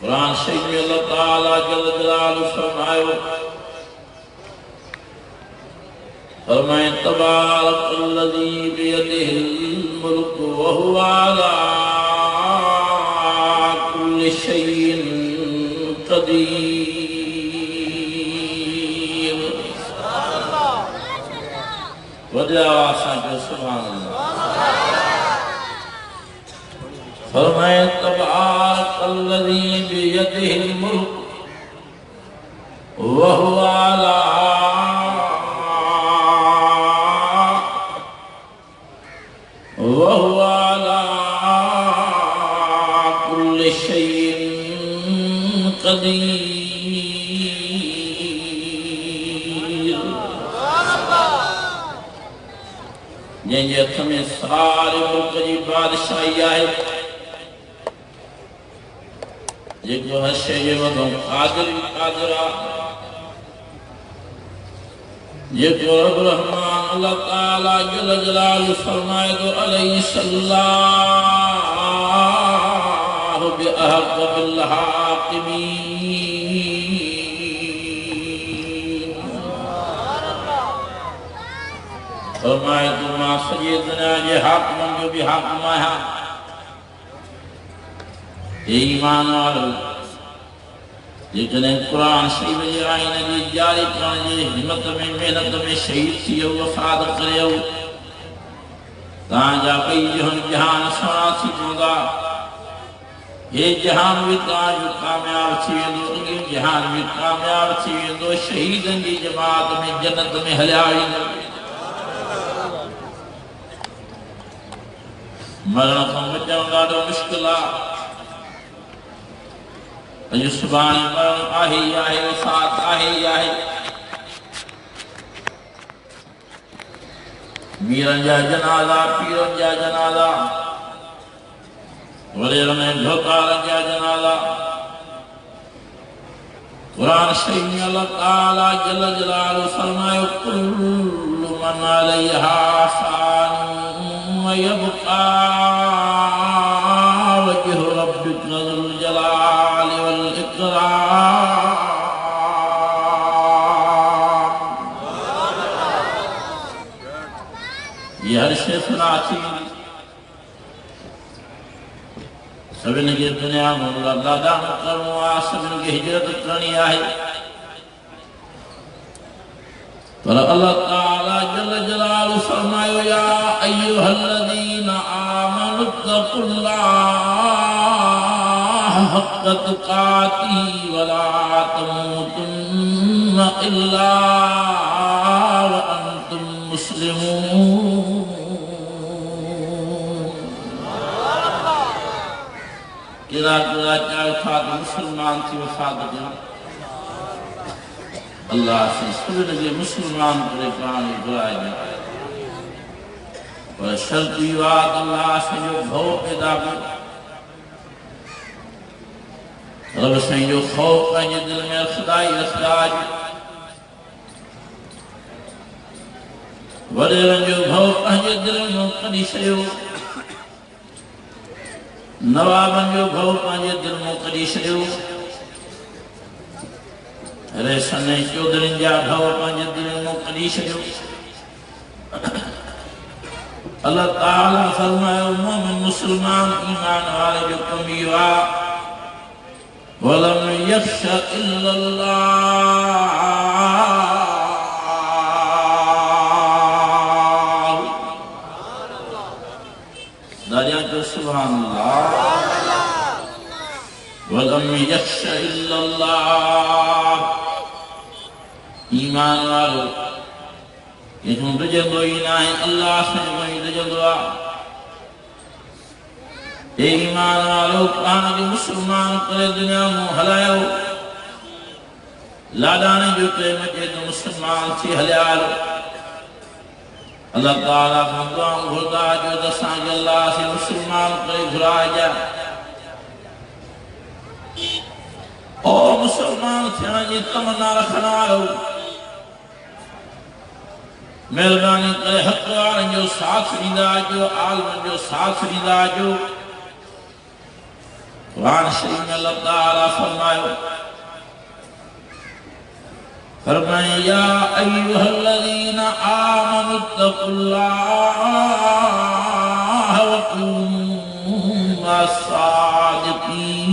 قرآن شریف میں اللہ تعالیٰ جل جلالہ فرمائے تبارک الذی بیدہ الملک وہو علی کل شیء قدیر وجہ آسان جو سبحان اللہ فرمائے تبارک الذی بیدہ الملک وہو علی كل شيء قدير جن جي ہٿ ۾ سارے ملڪ جي بادشاهي آهي جيڪو هر شيء جي مٿاں قادر جيڪو رب الرحمن اللہ تعالیٰ جل جلالہ فرمائے تو علیہ اللہ بأحق بالحاکمین فرمائے تو ماں سجی دنیا جے حاکمن جو بھی حاکم آیا ایمان والو لیکن قرآن شریف جی آئین جی جاری کرنے جی ہمت میں محنت میں شہید تھیو وفاد کریو تاں جا کئی جہان سونا تھی پوندا یہ جہان بھی تاں جو کامیاب تھی ویندو انگی جہان بھی کامیاب تھی ویندو شہیدن جی جماعت میں جنت میں ہلیا ویندو مرن کھوں بچوں ڈاڈو مشکل جو سبحانی مرن آہی وفات آہی میرن جا جنازہ پیرن جا جنازہ ولیرن بھوکارن جا جنازہ قرآن شریف میں اللہ تعالیٰ جل جلالہ فرمائے کل من علیہا فان ویبقا وجہ ربک ذو الجلال والإکرام یہ ہر شے سنا تھی سبن کی دنیا میں اللہ دان کروں سبن کی ہجرت کرنی آئی پر اللہ تعالیٰ جل جلالہ فرمائے یا ایوہ الذین آمنوا اتقوا اللہ حق تقاته ولا تموتن إلا وأنتم مسلمون کدا چاہے فاد مسلمان تھی وفاد دیا اللہ سے سبن کے مسلمان کرے پرانی دعائے دیا اور شرطی وعد اللہ سے جو بھو پیدا کر رب سے جو خوف ہے دل میں خدای اخراج وڈیرن جو خوف ہے دل میں قدی شیو نوابن جو خوف ہے دل میں قدی شیو ریشن چودرن جا خوف ہے دل میں قدی شیو اللہ تعالیٰ فرمائے مومن مسلمان ایمان والے جو کمیوا وَلَمْ يَخْشَ إِلَّا اللَّهِ داریا جو سبحان اللہ وَلَمْ يَخْشَ إِلَّا اللَّهِ ایمان والو یہ ہم رجندو ہی نہ ہیں اللہ سے وہی رجندو ایمان والو قرآن جو مسلمان کرے دنیا میں ہلائیو لادانے جو قیمت جو مسلمان تھی ہلیالو اللہ تعالیٰ کا دعا بھردا جو دسان جو اللہ سے مسلمان کرے گھرائے جا اور مسلمان تھی آنجی تمنا رکھنا آلو مہربانی کرے حق والن جو ساتھ ریدہ جو عالم جو ساتھ ریدہ جو قرآن شریف میں اللہ تعالیٰ فرمائے یا ایوہ الذین آمنوا اتقوا اللہ وکونوا مع الصادقین۔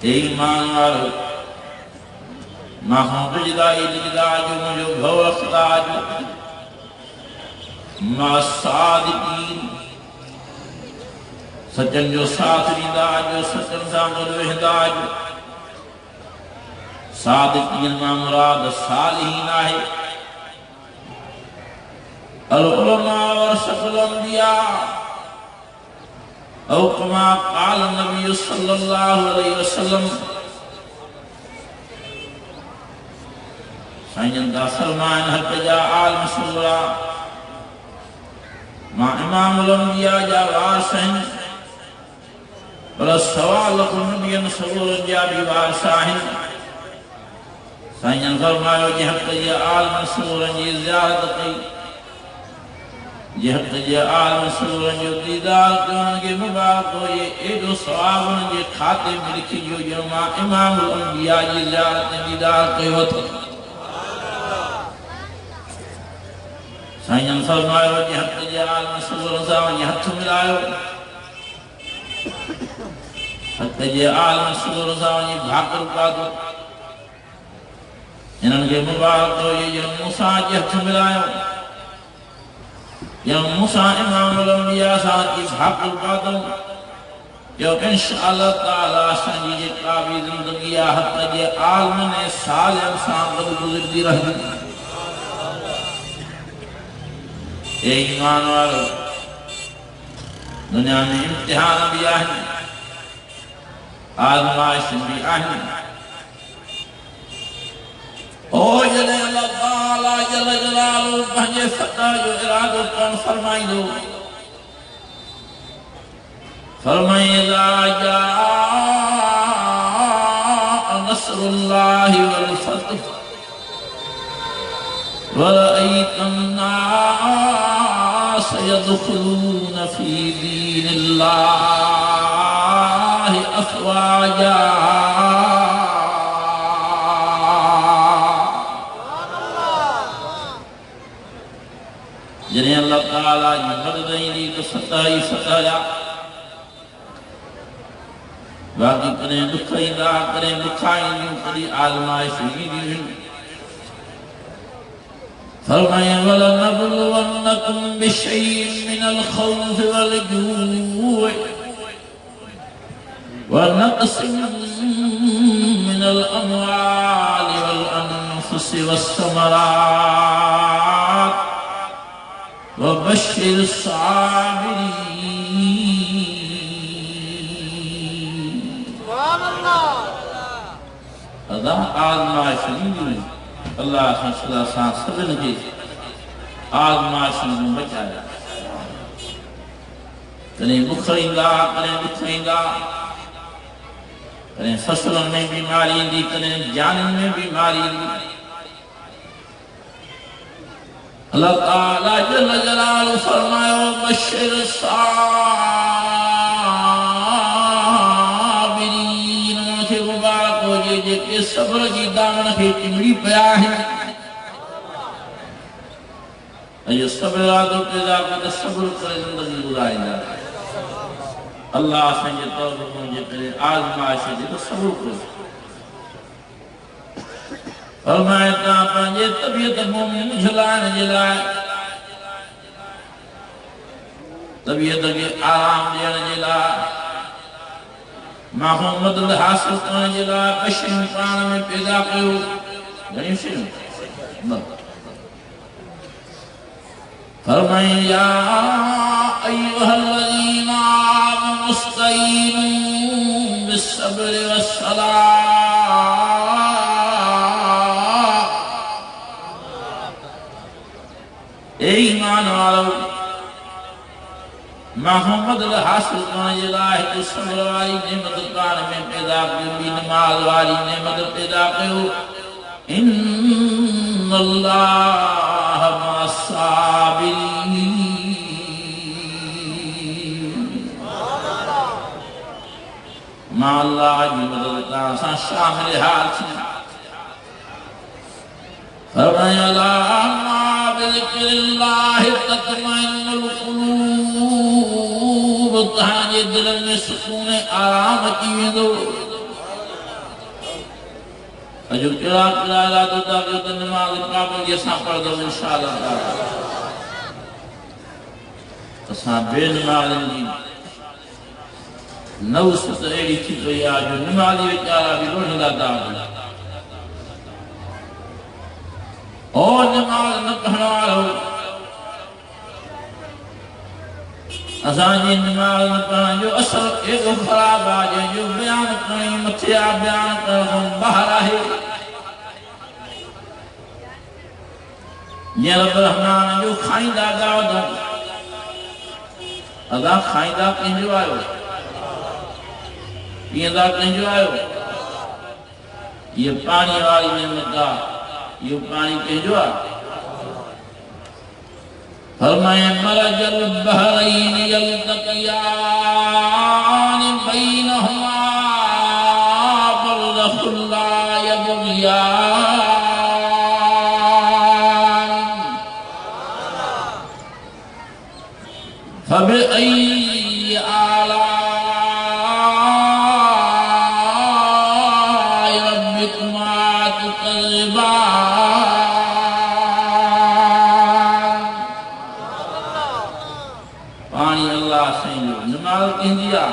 اے ایمان والو ماہوں بجدائی لجداجو مجھو بھو اخلاجو مع الصادقین، سچن جو ساتھ ریندہ جو سچن سامل وحدہ جو صادقین ما مراد صالحین آئے۔ العلماء ورثۃ الانبیاء او کما قال النبی صلی اللہ علیہ وسلم۔ سائنین دا فرمائن حق جا عالم صورا ما امام الانبیاء جا وارثین بلا سوال لکن نبیان سرور جابی وارثاہن۔ سائنین فرمائیو جی حق جی عالم سرور جی زیادت کی، جی حق جی عالم سرور جو دیدار کیوں کے مبارک ہو یہ ایڈو سوابن جی کھاتے ملکی جو جرما امام الانبیاء جی زیادت دیدار کیوں تھا۔ سائنین فرمائیو جی حق جی عالم سرور جی ہتھ ملائیو، حق جی عالم سرور جی بھاکر پادو، انہوں کے مبارک ہو یہ موسیٰ جی ہتھ ملائیو، یا موسیٰ امام الانبیاء ساتھ کی بھاکر پادو، جو انشاءاللہ تعالیٰ سنجی جی قابی زندگی حق جی عالم نے سالم سامد گزر دی رہ دی۔ اے ایمان والو دنیا میں امتحان بھی آئیں، آزمائش بھی آئیں۔ او جلے اللہ تعالیٰ جل جلالو پہنجے فتح جو ارادو کن فرمائی دو، فرمائی اذا جاء نصر اللہ والفتح ورأيت الناس يدخلون في دين الله أفواجا۔ جنہیں اللہ تعالیٰ یہ مدد نہیں تو ستائی ستایا، باقی کریں دکھائیں دا کریں دکھائیں دیوں کری آزمائش ہوئی دیوں۔ فرمائے وَلَنَبْلُوَنَّكُمْ بِشَيْءٍ مِّنَ الْخَوْفِ وَالْجُوعِ وَنَقْصٍ مِّنَ الْأَمْوَالِ وَالْأَنفُسِ وَالثَّمَرَاتِ وَبَشِّرِ الصَّابِرِينَ۔ سبحان اللہ۔ ادا آزمائش نہیں اللہ صلی اللہ علیہ وسلم سبن کی آزمائش میں بچایا، کہیں بکھریں گا کہیں بکھریں گا، کہیں فصلوں میں بیماری دی کہیں جانن میں بیماری دی۔ اللہ تعالیٰ جل جلالہ فرمائے وَبَشِّرِ الصَّابِرِينَ۔ ان کے مبارک ہو جے کہ صبر کی دامن کی چمڑی پیا ہے، یہ صبر آدھو پیدا کر صبر کر زندگی گزارے جا رہا ہے۔ اللہ سنجھے توبہ مجھے کرے آزمائش ہے تو صبر کرو۔ فرمائے تا پانجے طبیعت مومن جھلائن جلائے، طبیعت کے آرام دین جلائے، محمد حاصل کرنے جلائے، بشرین پران میں پیدا کرو غنیم شنو فرمائے یا ایوہ الذین آمنوا استعینوا بالصبر والصلاة۔ اے ایمان والو محمد حاصل کرنے جلائے تو صبر والی نعمت کار میں پیدا کرو، نماز والی نعمت پیدا کرو۔ ان اللہ مع الصابرین۔ ماں اللہ جی مدد کرن سان شامل حال تھی فرمایا لا ما بذکر اللہ تطمئن القلوب تہاں دل میں سکون آرام اچی ویندو اجو کڑا لا تو تاکہ تو نماز پابندی سان پڑھ دو انشاءاللہ تعالی اساں بے نماز جی نوس تو ایڑی تھی تو یا جو نمازی وچارا بھی رونے دا اور نماز نہ پڑھنے والو اساں جی نماز نہ پڑھن جو اثر ایک خراب آجے جو بیان کریں متھیا بیان کریں باہر آئے یہ رب الرحمن جو کھائندہ دعوت ادا کھائندہ کہیں جو آئے پیندہ کہیں جو آئے یہ پانی والی نعمت دا یہ پانی کہیں جو آئے فرمائے مرج البحرین یلتقیان بینہما برزخ لا یبغیان فبأي آلاء ربكما تكذبان پانی اللہ سین نماز کہیں دیا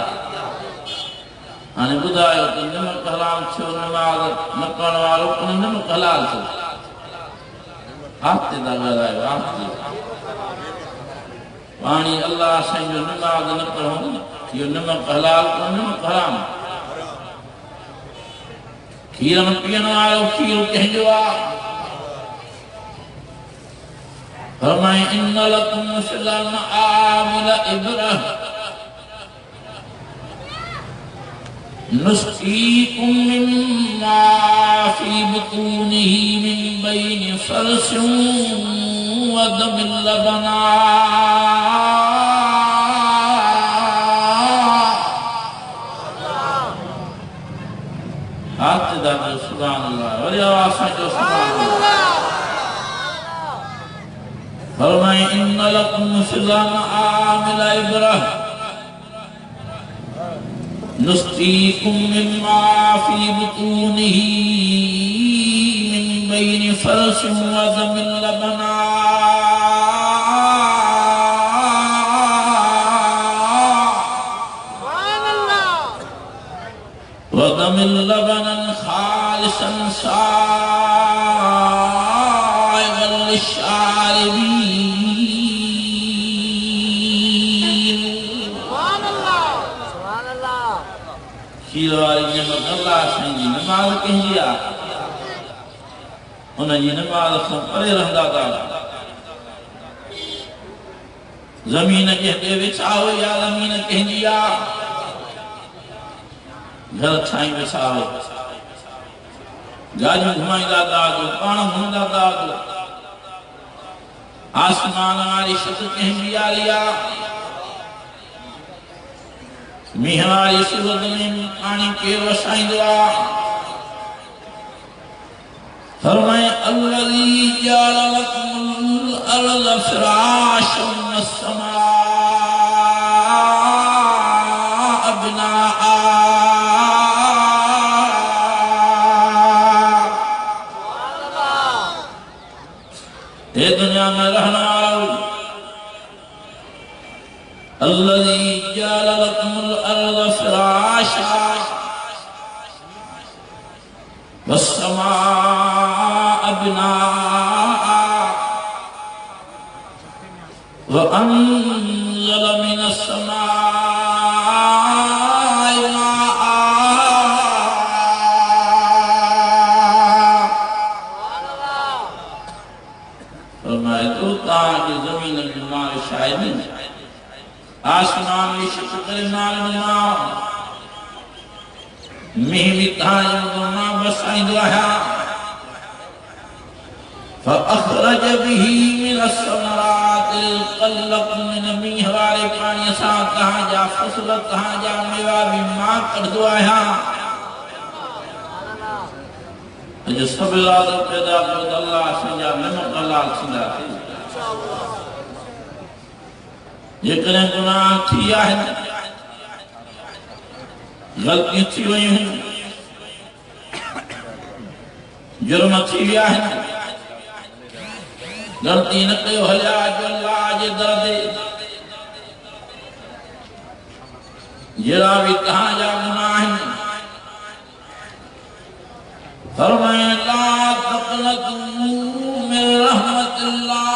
آنے بدھائے تو نمک حلال چھو نماز نکن والو کنی نمک حلال چھو آتے دا گرائے آتے پانی اللہ سے جو نماز نہ پڑھوں یہ نمک حلال کو نمک حرام کھیرن پینے والو کھیر کہیں جو فرمائے ان لکم فی الانعام لعبرہ نسقیکم مما فی بطونہ من بین فرث ودم لبنا ہاتھ دادو سبحان اللہ ولی آوازہ جو سبحان اللہ فرمائے ان لکم فی الانعام لعبرہ نسقیکم مما فی بطونہ من بین فرث ودم لبنا ودم لبنا خالصا سائغا للشاربین سبحان اللہ شیر والی نعمت اللہ سائیں جی نماز کہیں دیا انہیں جی نماز سن پرے رہندا دا زمین جہدے وچھاؤ یا زمین کہیں دیا گھر چھائیں بچھاؤ گاجوں گھمائیں دادا جو پان گھوم دادا جو آسمان والی شکل کہیں بھی آلیا میہ والی صورت میں پانی کے وشائیں دعا فرمائے الذی جعل لکم الارض فراشا والسماء بناء دنیا میں رہنا الذي جعل لكم الارض فراشا والسماء بناء وانزل من السماء ماء فرمائے تو تاکہ زمین الماء شاہد نہیں آسمان میں شکر نال نماء مہمی تھائیں دونا بسائیں دعا فأخرج به من الثمرات القلق من میہ والے پانی سا کہاں جا فصل کہاں جا میوہ بھی ماں کر دو آیا جو سب لازم پیدا کرد اللہ سنجا نمک اللہ سنجا یہ کریں گناہ تھی آئے غلطی تھی ہوئی ہوں جرم تھی آئے غلطی نہ کہو حلیا جو اللہ آجے دردے جرا بھی کہاں جا گناہ فرمائے لا تقنطوا من رحمت اللہ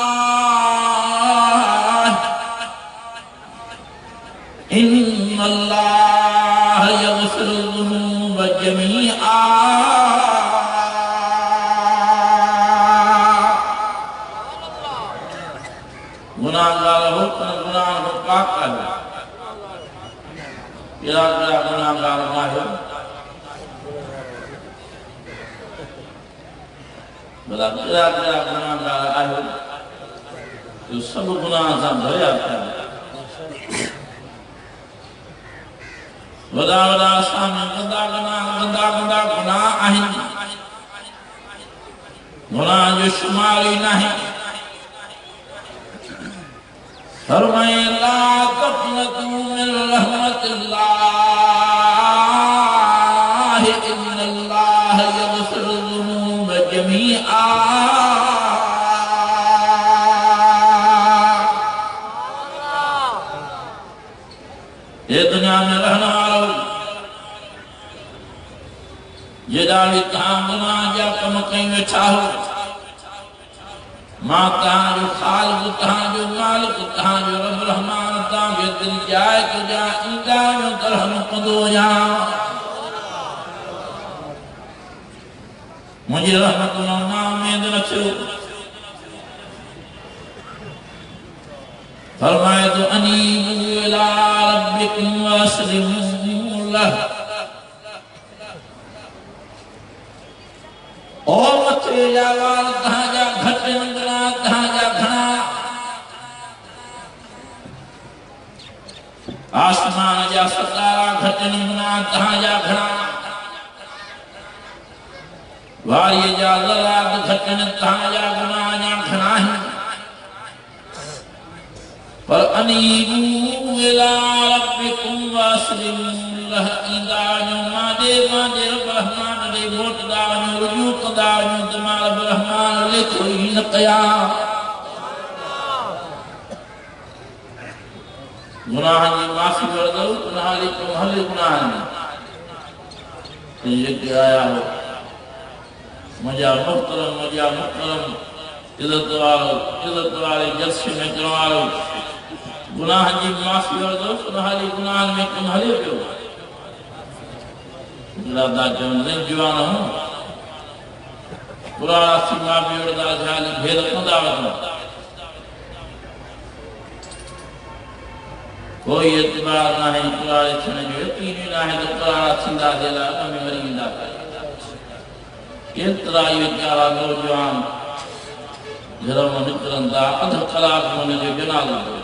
ان اللہ یغفر الذنوب جمیعا گناہگار ہو گناہ کو پاک کر گناہگار نہ ہو بلا کیا گناہگار آئے جو سب گناہ سے بھریا ہے ودا ودا سامنے گندا گناہ آئیں گناہ جو شماری نہیں فرمائے لا تقنطوا من رحمت اللہ ان اللہ یغفر الذنوب جمیعا یہ دنیا میں رہنا والو یہ داڑی کہاں گناہ جا کم کہیں ویچھا ہو ماں کہاں جو خالق کہاں جو مالک کہاں جو رب رحمان تاں جو دل جائے تو جا انگا جو درہم قدو جا مجھے رحمت اللہ نامید رکھو فرمائے تو انیبو الى ربکم واسلموا لہ اور مچھے جاوال کہاں جا گھٹ نگنا کہاں جا گھنا آسمان جا ستارہ گھٹ نگنا کہاں جا گھنا واری جا لراد گھٹ نگنا کہاں جا گھنا ہے پر انیبو الى ربکم واسلموا لہ ایدانو مادے رب رحمان دے ووٹ دانو رجوع قدانو دماء رب رحمان لکھو ہی نقیام گناہ جی معافی بردو گناہ لکھو حل گناہ نہیں یہ کہ آیا ہو مجھا محترم عزت والے جلسے میں کروالو گناہ جی معافی بردو گناہ میں کم حلے پیو دا جن جوان ہوں پرانا سیما بھی اڑدا جھالی بھید خدا وطن کوئی اعتبار نہ ہے پرانے چھنے جو یقینی نہ ہے تو پرانا سیدھا دیلا ہمیں مریندا کن طرح یہ چارہ نوجوان جرم نکرن دا ادھ خلاق ہونے جو جنال دو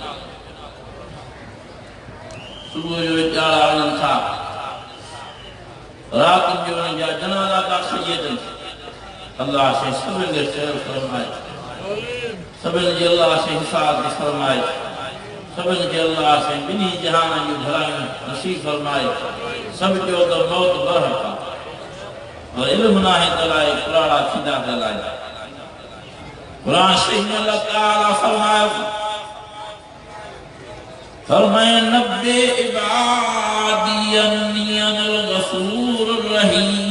صبح جو چارہ آنن تھا رات جو جا جنازہ کا سیدن اللہ سے سبن دے خیر فرمائے سبن جی اللہ سے حساب فرمائے سبن جی اللہ سے بنی جہانا جو بھلائی نصیب فرمائے سب جو در موت برحقا اور علم ناہی دلائے قرآن سیدھا دلائے قرآن شریف اللہ تعالیٰ فرمائے فرمائے نبی عبادی انی انا الغفور الرحیم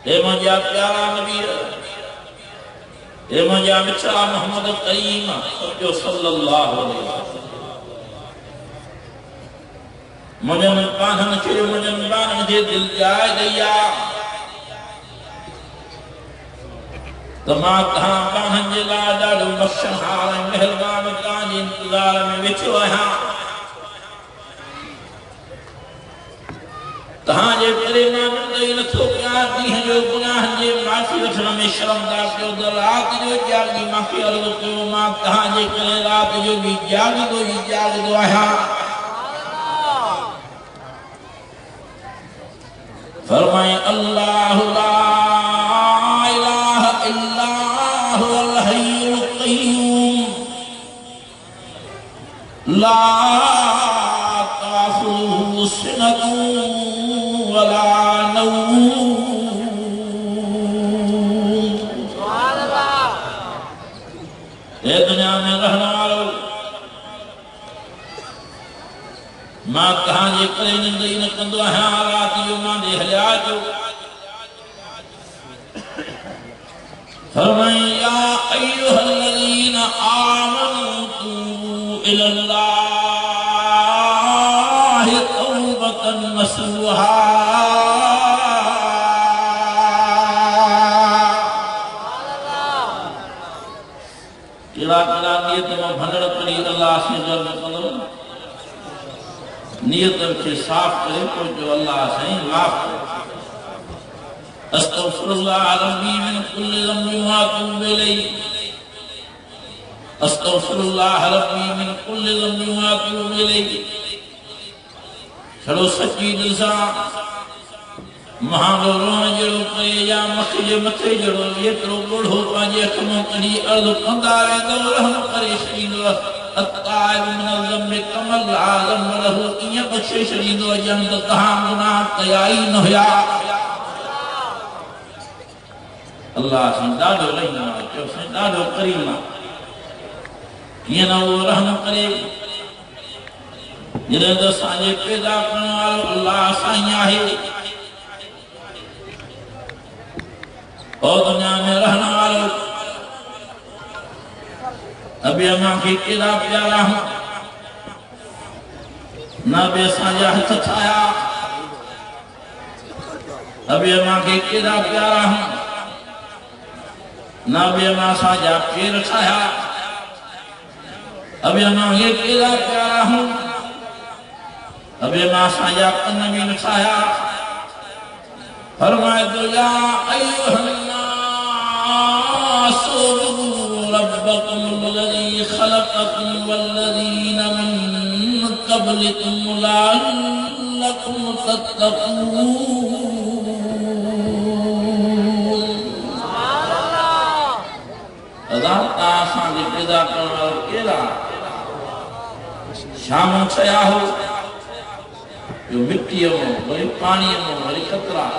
اے مجھا پیارا نبی اے مجھا مچھا محمد قیم جو صلی اللہ علیہ وسلم مجھن پانہن چھے مجھن پانہن جے دل جائے دیا تمام کہاں پانہن جلا ڈاڑو بخشن حال محلوان کانج انتظار میں وچھو ہے تہاں جے پریمان دئی نتھو کیا دیہن جو گناہ جے معافی وٹھن میں شرمدار کیو در رات جو جاگی معافی عرض کیو ماں تہاں جے کرے رات جو بھی جاگ دو آیا فرمائے اللہ لا الہ الا هو الحی القیوم لا تأخذه سنة ولا نوم سبحان اللہ اے دنیا میں رہنے والو ماں کہاں جے کرے نندئی نہ کندو ہے رات جو ماں دے ہلیا جو فرمائے یا ایھا الذین آمنوا توبوا الی اللہ توبۃ نصوحا کیڑا نیت میں بھنڈڑ کری اللہ سے جلد کرو نیت کے صاف کرے کو جو اللہ سے معاف کرے استغفر اللہ ربی من کل ذنب واتوب الیہ استغفر اللہ ربی من کل ذنب واتوب الیہ چھڑو سچی دل سا مہاں رون جڑو کرے یا مکھے متھے جڑو یہ کرو بڑھو پانجے اکھموں کڑی عرض کندا ویندو رحم کرے شریندو الطائب من الذنب کما لا ذنب له کیاں بخشے شریندو جنت تہاں گناہ کیائی نہ ہویا اللہ سے ڈاڈو رحمہ جو سے ڈاڈو کریمہ کیاں نہ وہ رحم کرے جنہیں تو سانجے پیدا کرنے والو اللہ سائیں آئے اور دنیا میں رہنے والو ابھی اماں کی قیدہ پیارا ہوں نہ بے سانجا ہتھ چھایا ابھی اماں کی قیدہ پیارا ہوں نہ بے اماں سانجا پیر چھایا ابھی اماں کی قیدہ پیارا ہوں ابھی اماں سانجا کنمی نچھایا فرمائے تو یا ایوہ الناس ربكم الذي خلقكم والذين من قبلكم لعلكم تتقون اذا آسان دی پیدا کرنا اور کیلا شاموں چھیا ہو جو مٹی ہو وہی پانی ہو وہی قطرہ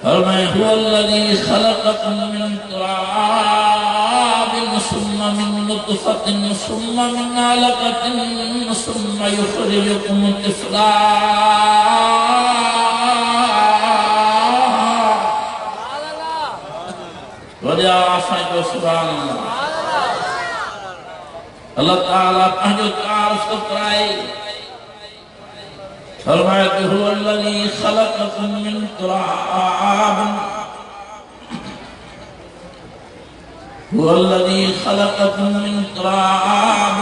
فرمائے هو الذي خلقكم من تراب ثم من نطفة ثم من علقة ثم يخرجكم طفلا وجہ آسائیں سبحان اللہ اللہ تعالیٰ پہنجو تعارف کرائے فرمائے کہ هو الذي خلقكم من تراب هو الذي خلقكم من تراب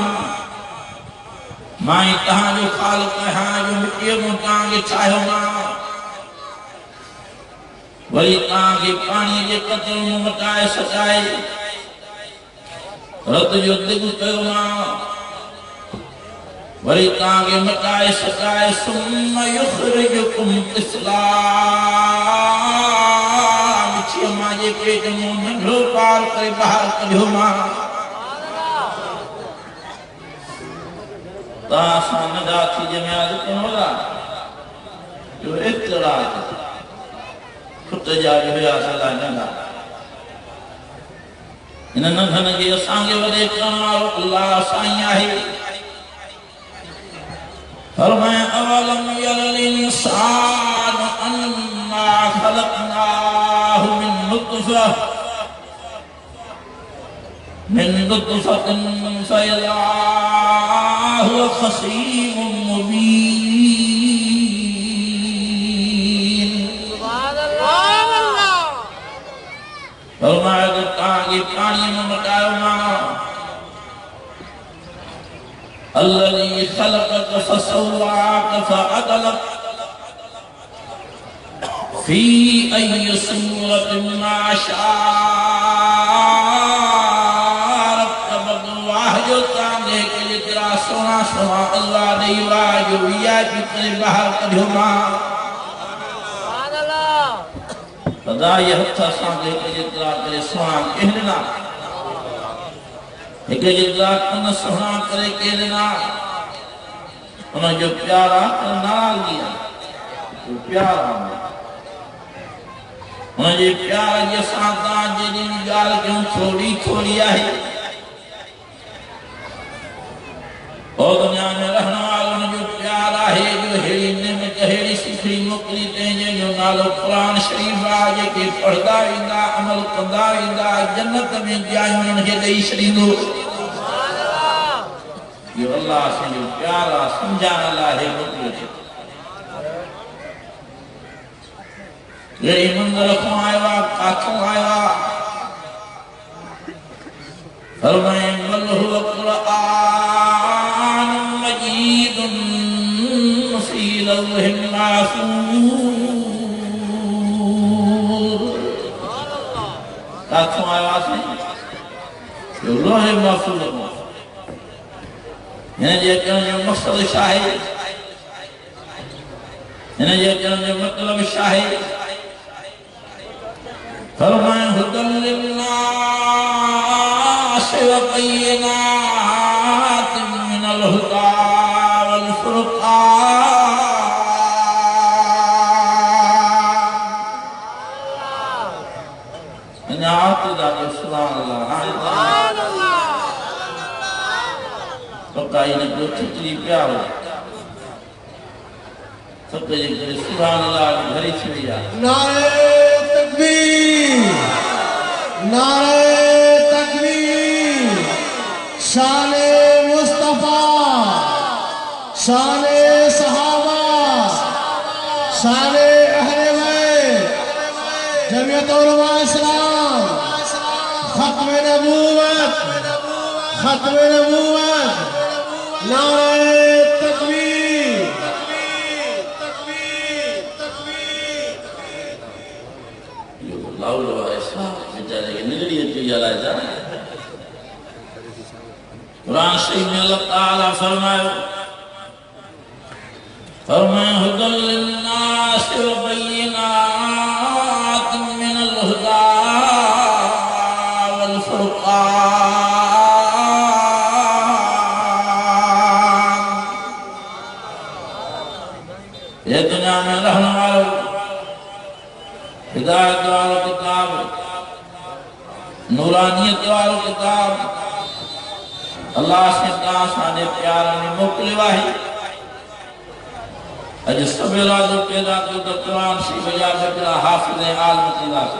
مائیں تہاں جو خالق ہے جو مٹی مٹاں کے چھائے ماں وہی تہاں کے پانی کے قطر میں مٹائے سچائے رت جو دگ کیو ماں وری تانگے مٹائے سکائے ثم یخرجکم طفلا مچھی ماں جے پیٹ موں ننڈھو پار کرے باہر کڈھو ماں تاساں نڈا تھی جمیاد کون ہوگا جو اطلاع خط جاری ہویا صلاح نڈا انہاں ننڈھن جے اسانگے وڈے کرنا اللہ سائیں آہے فرمائے اولم یر الانسان انا خلقناہ من نطفة فإذا هو خصيم مبين سبحان اللہ فرمائے کہ تاکہ پانی میں مٹائے الذي خلقك فسواك فعدلك فی ای صورت ما شاء رکب واہ جو تاندے کے جترا سونا سونا اللہ دیوا جو ویا جتنے باہر کدھما خدا یہ ہتھا ساندے کے جترا کرے سونا کہنا ایک جترا کن سونا کرے کہنا انہوں جو پیارا نال دیا جو پیارا انہوں جو پیارا یہ ساتھان جنہی نگال کیوں چھوڑی چھوڑی آئی اور دنیا میں رہنا والا انہوں جو پیارا ہے جو ہیڑی نعمت ہیڑی سکھری مکلی تینجے جو نالو قرآن شریف آجے کہ پڑھدا ویندہ عمل قندہ ویندہ جنت میں جائیں انہوں نے دئی شریدو یہ اللہ سے جو پیارا سمجھان اللہ ہے مطلب ہے یہ منظر کھوں آئیوا کاتھوں آئیوا فرمائیں ملہو قرآن مجید فی لوح محفوظ کاتھوں آئیوا سے جو لوح محفوظ ہے یعنی یہ کہنا جو مقصد شاہد یعنی یہ کہنا جو مطلب شاہد فرمائیں حدن للناس وقینات من الہدا والفرقان یعنی آتدہ کے سبحان اللہ فقائی نے جو چھتری پیار ہو سب کے جگہ سبحان اللہ گھری چھوڑیا نعرہ تکبیر نعرہ تکبیر شان مصطفیٰ شان صحابہ شان اہل بیت جمعیت علماء اسلام ختم نبوت ختم نبوت نعرہ تکبیر لاؤلو ایسا بیچارے کے نگڑی اچھی جلائے جا قرآن شریف میں اللہ تعالیٰ فرمائے حدن للناس وبینات من الہدا والفرقان یہ دنیا میں رہنے والوں ہدایت والو کتاب نورانیت والو کتاب اللہ سے تاسانے پیارا نے موکلی واہی اج سب ارادو پیدا تو قرآن سی بجا بکرا حافظ عالم قیدہ سے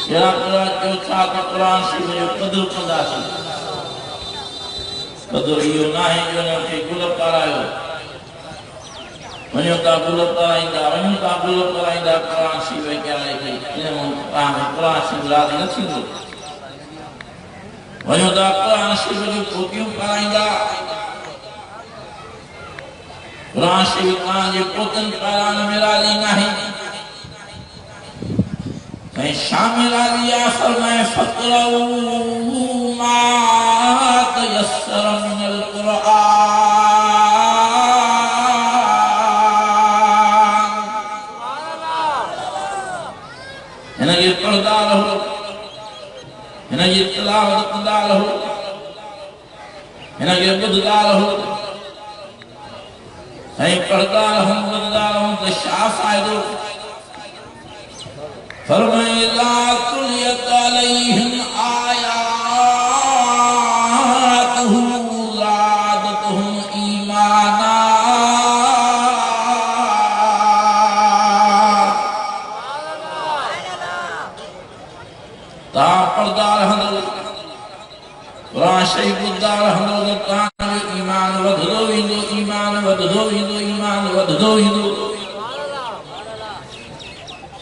یہاں قرآن جو چاہتا قرآن سی بجا قدر قدہ سے قدر ایو ناہی جو نے کہ گلب پر آئے ونیو تا گلب پر آئندہ قرآن سی بجا کیا لے گئی قرآن سی بلا دی نہ تھی دو ونیو تا قرآن سی بجا پوتیوں پر آئندہ قرآن شریف قرآن جی پوتن قرآن میرا لی نہیں کہیں شامل آلیا فرمائے فقرؤ ما تیسر من القرآن انہیں یہ پڑھدا رہو انہیں یہ تلاوت کردا رہو انہیں یہ بددا رہو نہیں پڑھتا رہوں بددا رہوں تو شاہ فائدو فرمائے لا تلیت علیہم آیاتہ زادتہم ایمانا تا پڑھتا رہوں قرآن شریف بددا رہوں تو ایمان ودھدو ویندو ایمان ودھدو ویندو ایمان ودھدو ویندو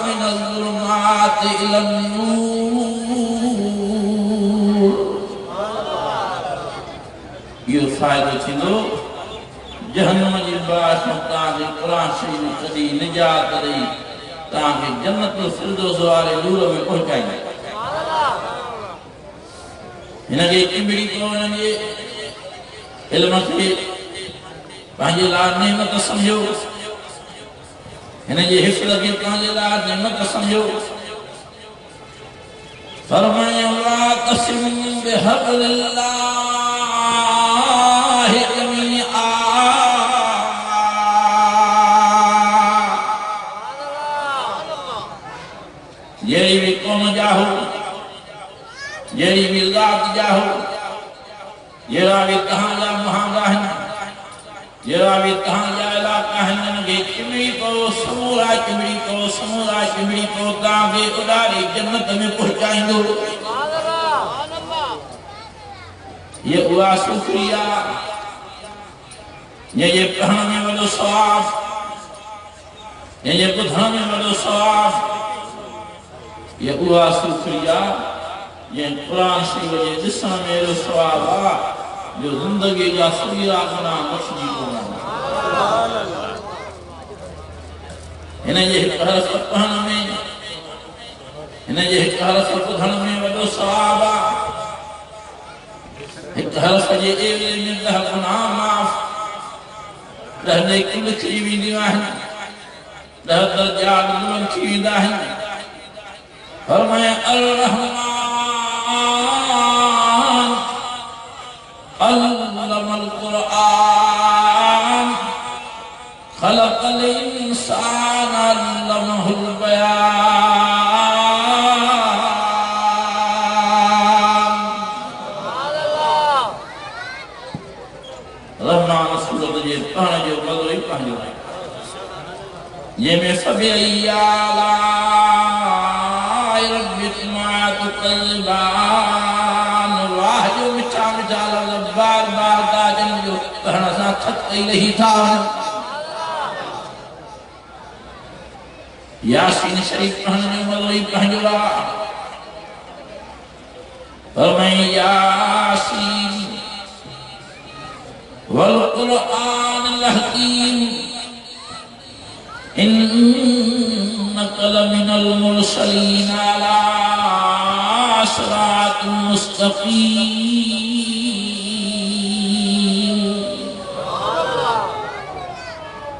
من الظلمات إلى النور فائدہ تھیندو جہنم جی باش مقتان جی قرآن شریف قدی نجات رہی تاکہ جنت الفردوس والے نور میں پہنچائیں گے انہیں کمبڑی کو انہیں علم کے پانچے لار نعمت سمجھو انہیں حفظ کے پانچے لار نعمت سمجھو فرمائے لا تسم بحبل اللہ جمیعا یہی بھی قوم جاہو یہی بھی ذات جاہو یہ راوی کہاں جا مہانگا ہے یہ راوی کہاں جا علاقہ ہے ننگے چمڑی کو سمورا چمڑی کو تاکہ اداری جنت میں پہنچائیں دو یہ ہوا شکریہ یہ پڑھنے والو ثواب یہ بدھانے والو ثواب یہ ہوا شکریہ یہ قرآن شریف یہ جسم میرے ثواب جو زندگی کا صغیرہ گناہ بخشی کو انہیں یہ حرف پڑھنے میں انہیں یہ حرف پڑھنے میں وڈو ثواب ایک حرف یہ ایوے میں دہ گناہ معاف رہنے کی لکھی بھی دیوائیں دہ درجات بلند کی داہیں فرمائے الرحمن علم القرآن خلق الانسان علمه البيان رحمان صورت یہ پہنے جو مدوئی پہنے جو یہ میں سبی ایالائی ربک ما تقلبان واہ جو مچھا مچھا لفظ بار بار تاجن جو پہنا سا تھک نہیں تھا یاسین شریف پہنے مدوئی پہنے جو فرمائیں یاسین والقرآن الحکیم إنك لمن المرسلين على صراط مستقيم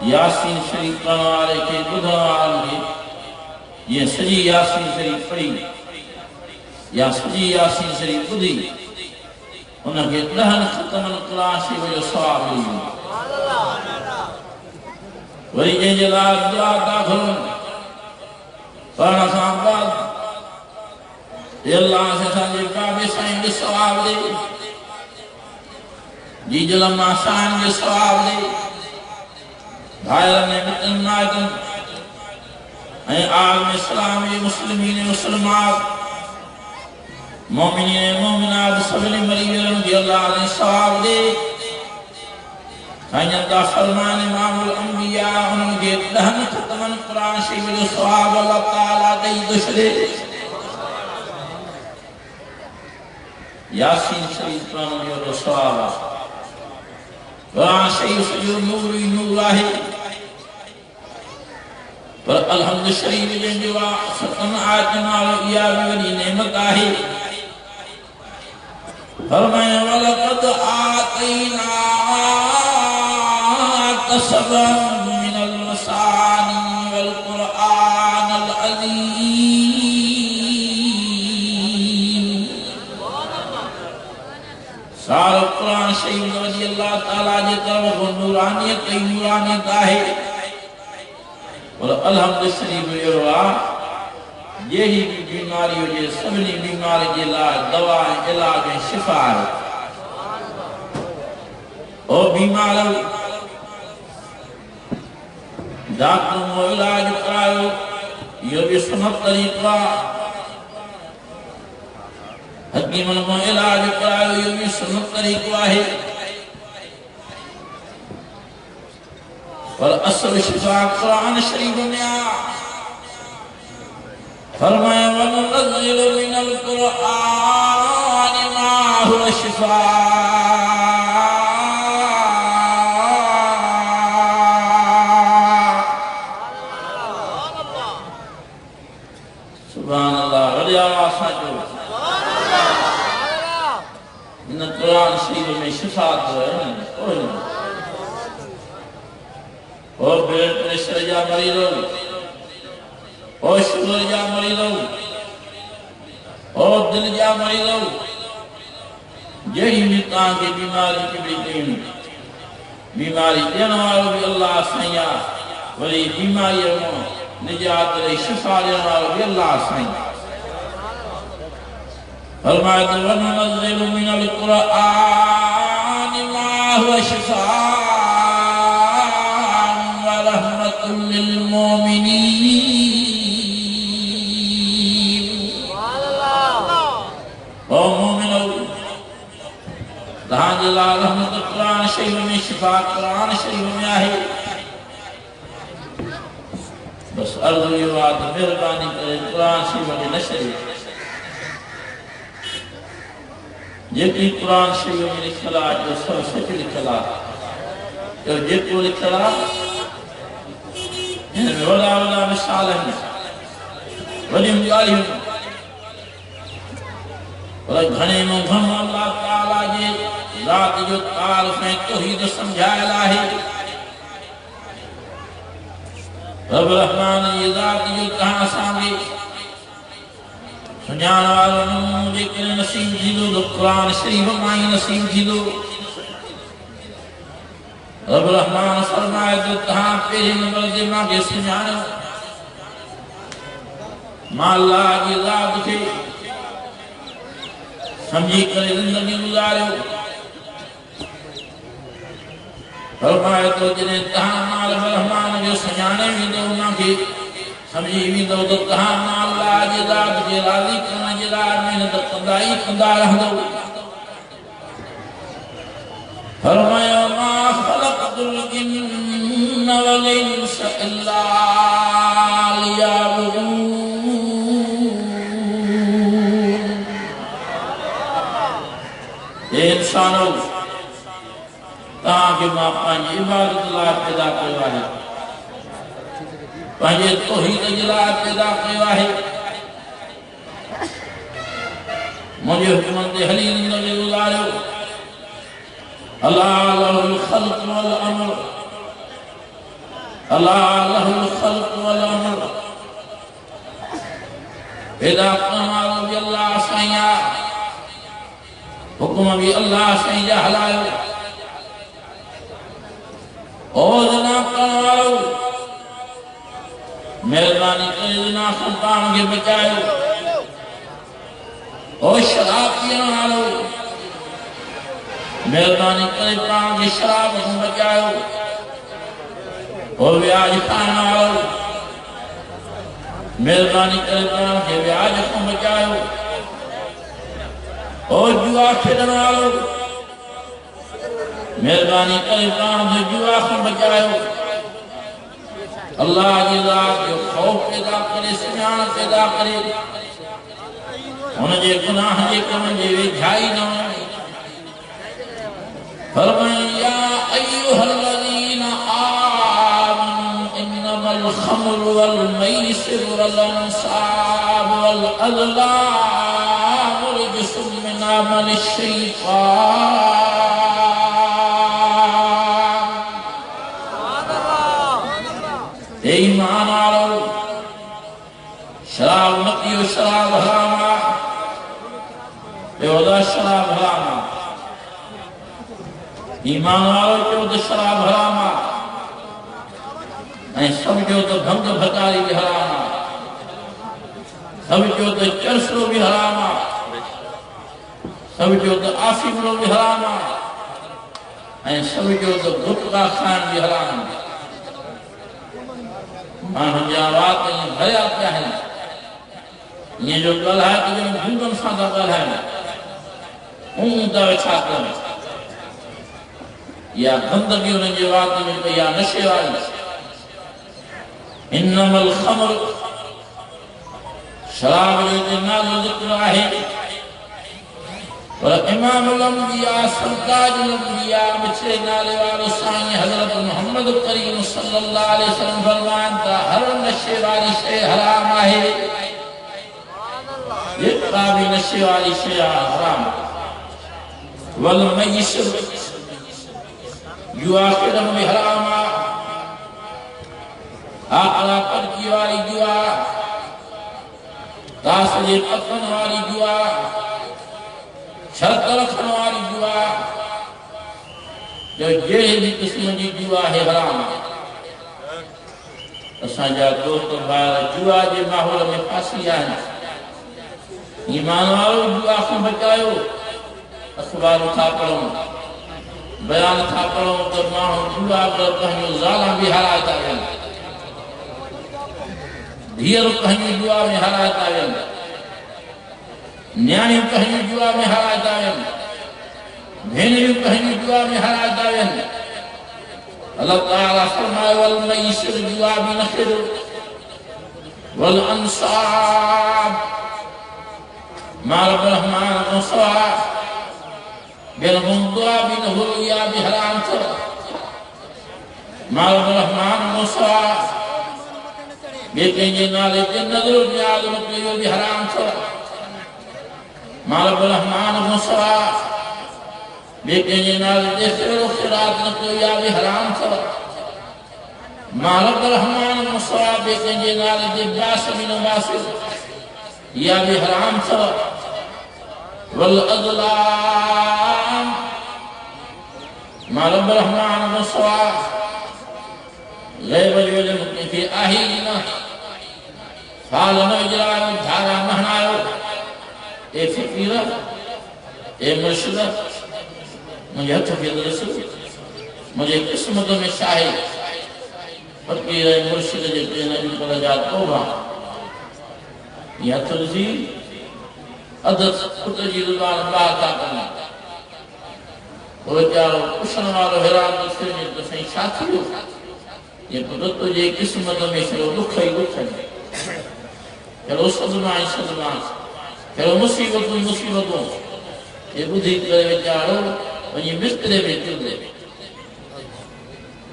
یاسین شریف پڑھنے کے بدھوان میں یہ سجی یاسین شریف پڑھی یا سجی یاسین شریف بدھی انہوں کے دہن ختم القرآن شریف جو ثواب ملی وری جن جلال دعا داخل پڑھنا سامباد یہ اللہ سے سانجے بابے سائن کے ثواب دے جی جلما شان کے ثواب دے بھائرہ نے متن نائتن عالم اسلام مسلمین مسلمات مومنین مومنات سبلی مریضن جی اللہ نے ثواب دے خیندہ فرمان امام الانبیاء انہوں کے دہن ختمن قرآن شریف جو ثواب اللہ تعالیٰ دئی دشرے یاسین شریف پڑھنے جو ثواب قرآن شریف جو نوری نور ہے پر الحمد شریف جن جو ختم آیتنا یا بھی نعمت ہے فرمائے وَلَقَدْ آتَيْنَا سبا من المسانی والقرآن العظیم سارا قرآن شریف رضی اللہ تعالیٰ جی طرف نورانیت ای نورانیت آئے اور الحمد شریف یہ یہی بھی بیماری ہو جائے سبنی بیماری جی علاج دوائیں علاج شفا ہے اور بیمار ڈاکٹر مو علاج کرائیو یہ بھی سنت طریقہ حکیمن مو علاج کرائیو یہ بھی سنت طریقہ ہے پر اصل شفا قرآن شریف میں فرمائے وَنُنَزِّلُ مِنَ الْقُرْآنِ مَا هُوَ شِفَاءٌ اور بلڈ پریشر جا مریضو اور شوگر جا مریضو اور دل جا مریضو یہی مطان کی بیماری کی بڑی بیماری دینا والو بھی اللہ سائیہ ولی بیماری نجات رہی شفا دینا والو بھی اللہ سائیہ فرمائے تو وَنُنَزِّلُ مِنَ الْقُرْآنِ مَا هُوَ شِفَاءٌ وَرَحْمَةٌ لِّلْمُؤْمِنِينَ او مومنو تہاں جلا رحمت قرآن شریف میں شفا قرآن شریف میں آئے بس عرض یہ بات مہربانی کرے قرآن شریف میں نشری جیتی قرآن شریف میں لکھلا جو سب سچ لکھلا جو جیتو لکھلا ان میں ولا مثال ہے ولی مجالی ہوں اور گھنے مغم اللہ تعالیٰ جی ذات جو تعارف میں توحید سمجھائے لاہی رب رحمان یہ ذات جو کہاں سامنے سنجھان والوں مجھے کل نصیب جیدو دو قرآن شریف مائی نصیب جیدو رب رحمان فرمائے تو کہاں پیری نمبر دماغ کے سنجھانا ماں اللہ کی ذات کے سمجھی کرے زندگی گزارے فرمائے تو جنہیں کہاں مال رحمان جو سنجھانے بھی دو نہ کی سمجھی بھی دو تو کہاں مال اللہ کی ذات کے راضی کرنا جلال محنت قضائی قضا رہ دو فرمایا ما خلقت الجن والانس الا لیعبدون اے انسانوں تاکہ ماں پانچ عبادت اللہ پیدا کروا ہے پانچ توحید جلال پیدا کروا ہے مجھے حکمت حلی زندگی گزارے اللہ لہ الخلق والامر اللہ لہ الخلق والامر پیدا کرنا بھی اللہ سائیہ حکم بھی اللہ سائیہ حلائے اور جناب کرنا مہربانی کرے جناب سلطان کے بچائے اور شراب پینا والو مہربانی کرے پران کی شراب ہم بچائے اور بیاج کھانا والو مہربانی کرے پران کے بیاج ہم بچائے اور جوا کھڑنا والو مہربانی کرے پران کے جوا ہم بچائے اللہ کی ذات جو خوف پیدا کرے سمیان پیدا کرے انہیں گناہ جے کرن جے ویجھائی نہ فرمائیں یا ایوہ الذین آمنوا انما الخمر والمیسر والانصاب والازلام رجس من عمل الشیطان اے ایمان آلو شراب نقی و شراب حراما بیودا شراب حراما ایمان آلو بیودا شراب حراما سب جو تو بھنگ بھکاری بھی حراما سب جو تو چرسلو بھی حراما سب جو تو آفیملو بھی حراما سب جو تو گھٹکا خان بھی حراما مانو جاوات یہ بھریا کیا ہے یہ جو گل ہے کہ جو بھنگم سادہ گل ہے اون دعوے چھاکر یا گندگی انہیں جوات میں یا نشے والی انما الخمر شراب جو جنال ذکر ہے اور امام الانبیاء سرتاج الانبیاء مچھلے نالے والو سائیں حضرت محمد کریم صلی اللہ علیہ وسلم فرمان تا ہر نشے والی شے حرام ہے جتنا بھی نشے والی شے حرام والمیسر جوا کے رم بھی حرام آقا پرچی والی دعا تاثر پتن والی دعا شرط رکھن والی دعا جو جہے بھی قسم کی دعا ہے حرام اسان جا دوست بھائر دعا جے ماحول میں پھاسی آئیں ایمان والو دعا کو بچائیو اخبار تھا پڑھوں بیان تھا پڑھوں تو ماحول دعا پر کہیں ظالم بھی حرایت آئیں دھیر کہیں دعا میں حرایت آئیں نیانی کہیں دعا میں حرایت آئیں بھینی کہیں دعا میں حرایت آئیں اللہ تعالیٰ فرمائے والمیسر دعا بھی نخر والانصاب مال برحمان مصوع بینہم دعا بھی نخر یا بھی حرام تھا مال برحمان مصوع بیٹیں یہ نالے کے نظر نیاز رکھنے بھی حرام تھا مال برحمان مصوع بیٹیں یہ نالے کے خیر و خیرات نکلو یا بھی حرام تھا مال برحمان مصوع بیٹیں یہ نالے کے باسمین و باسر یا بھی حرام تھا والأضلام مال برحمان مصوع غیب العلم کی آہینا فالنا اجرائے دھارا مہنائیو اے فقیرہ اے مرشدہ مجھے حفظ رسول مجھے قسمتوں میں شاہد فقیر اے مرشدہ جتے نبی پر جات توبہ یا ترزیل عدد خطجی زبان باتا کرنا وہ چارو کشن والو حیران دوسرے میں تو سہیں شاتی ہو یہ قدرت تجھے قسمتوں میں چلو دکھ ہے چلو صدمان چلو مصیبتوں یہ بدھی کرے بیچارو اور یہ مسترے میں چل دے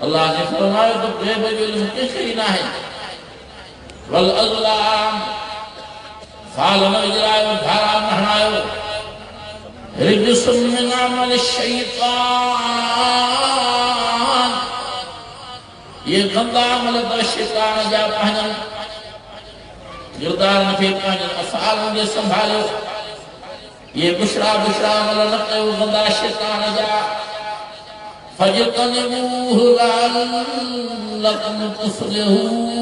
اللہ نے فرمایا تو غیب علم کسی نہ ہے والأظلام فالنا اجرائے و دھارا مہنائیو رجس من عمل الشیطان یہ گندہ عمل دا شیطان جا پہنن گردار نفی پہنن افعال مجھے سنبھالو یہ بشرا عمل نقل و گندہ شیطان جا فجتنبوہ لعلکم تفلحون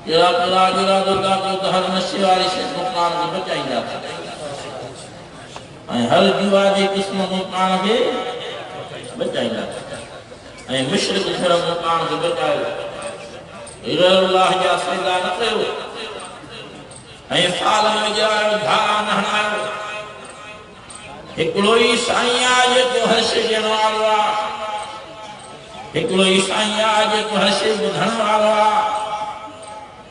جرا دلہ کو تو ہر نشے والی شیط مقام کی بچائی جاتا ہے ہر دیوا جے قسم مقام کے بچائی جاتا ہے مشرق شرم مقام کے بچائی غیر اللہ جا سیدہ نقل فعلا وجرائے دھارا نہنائے ہکڑوئی سائیں آجے تو ہرشے جنواروا ہکڑوئی سائیں آجے تو ہرشے بدھنواروا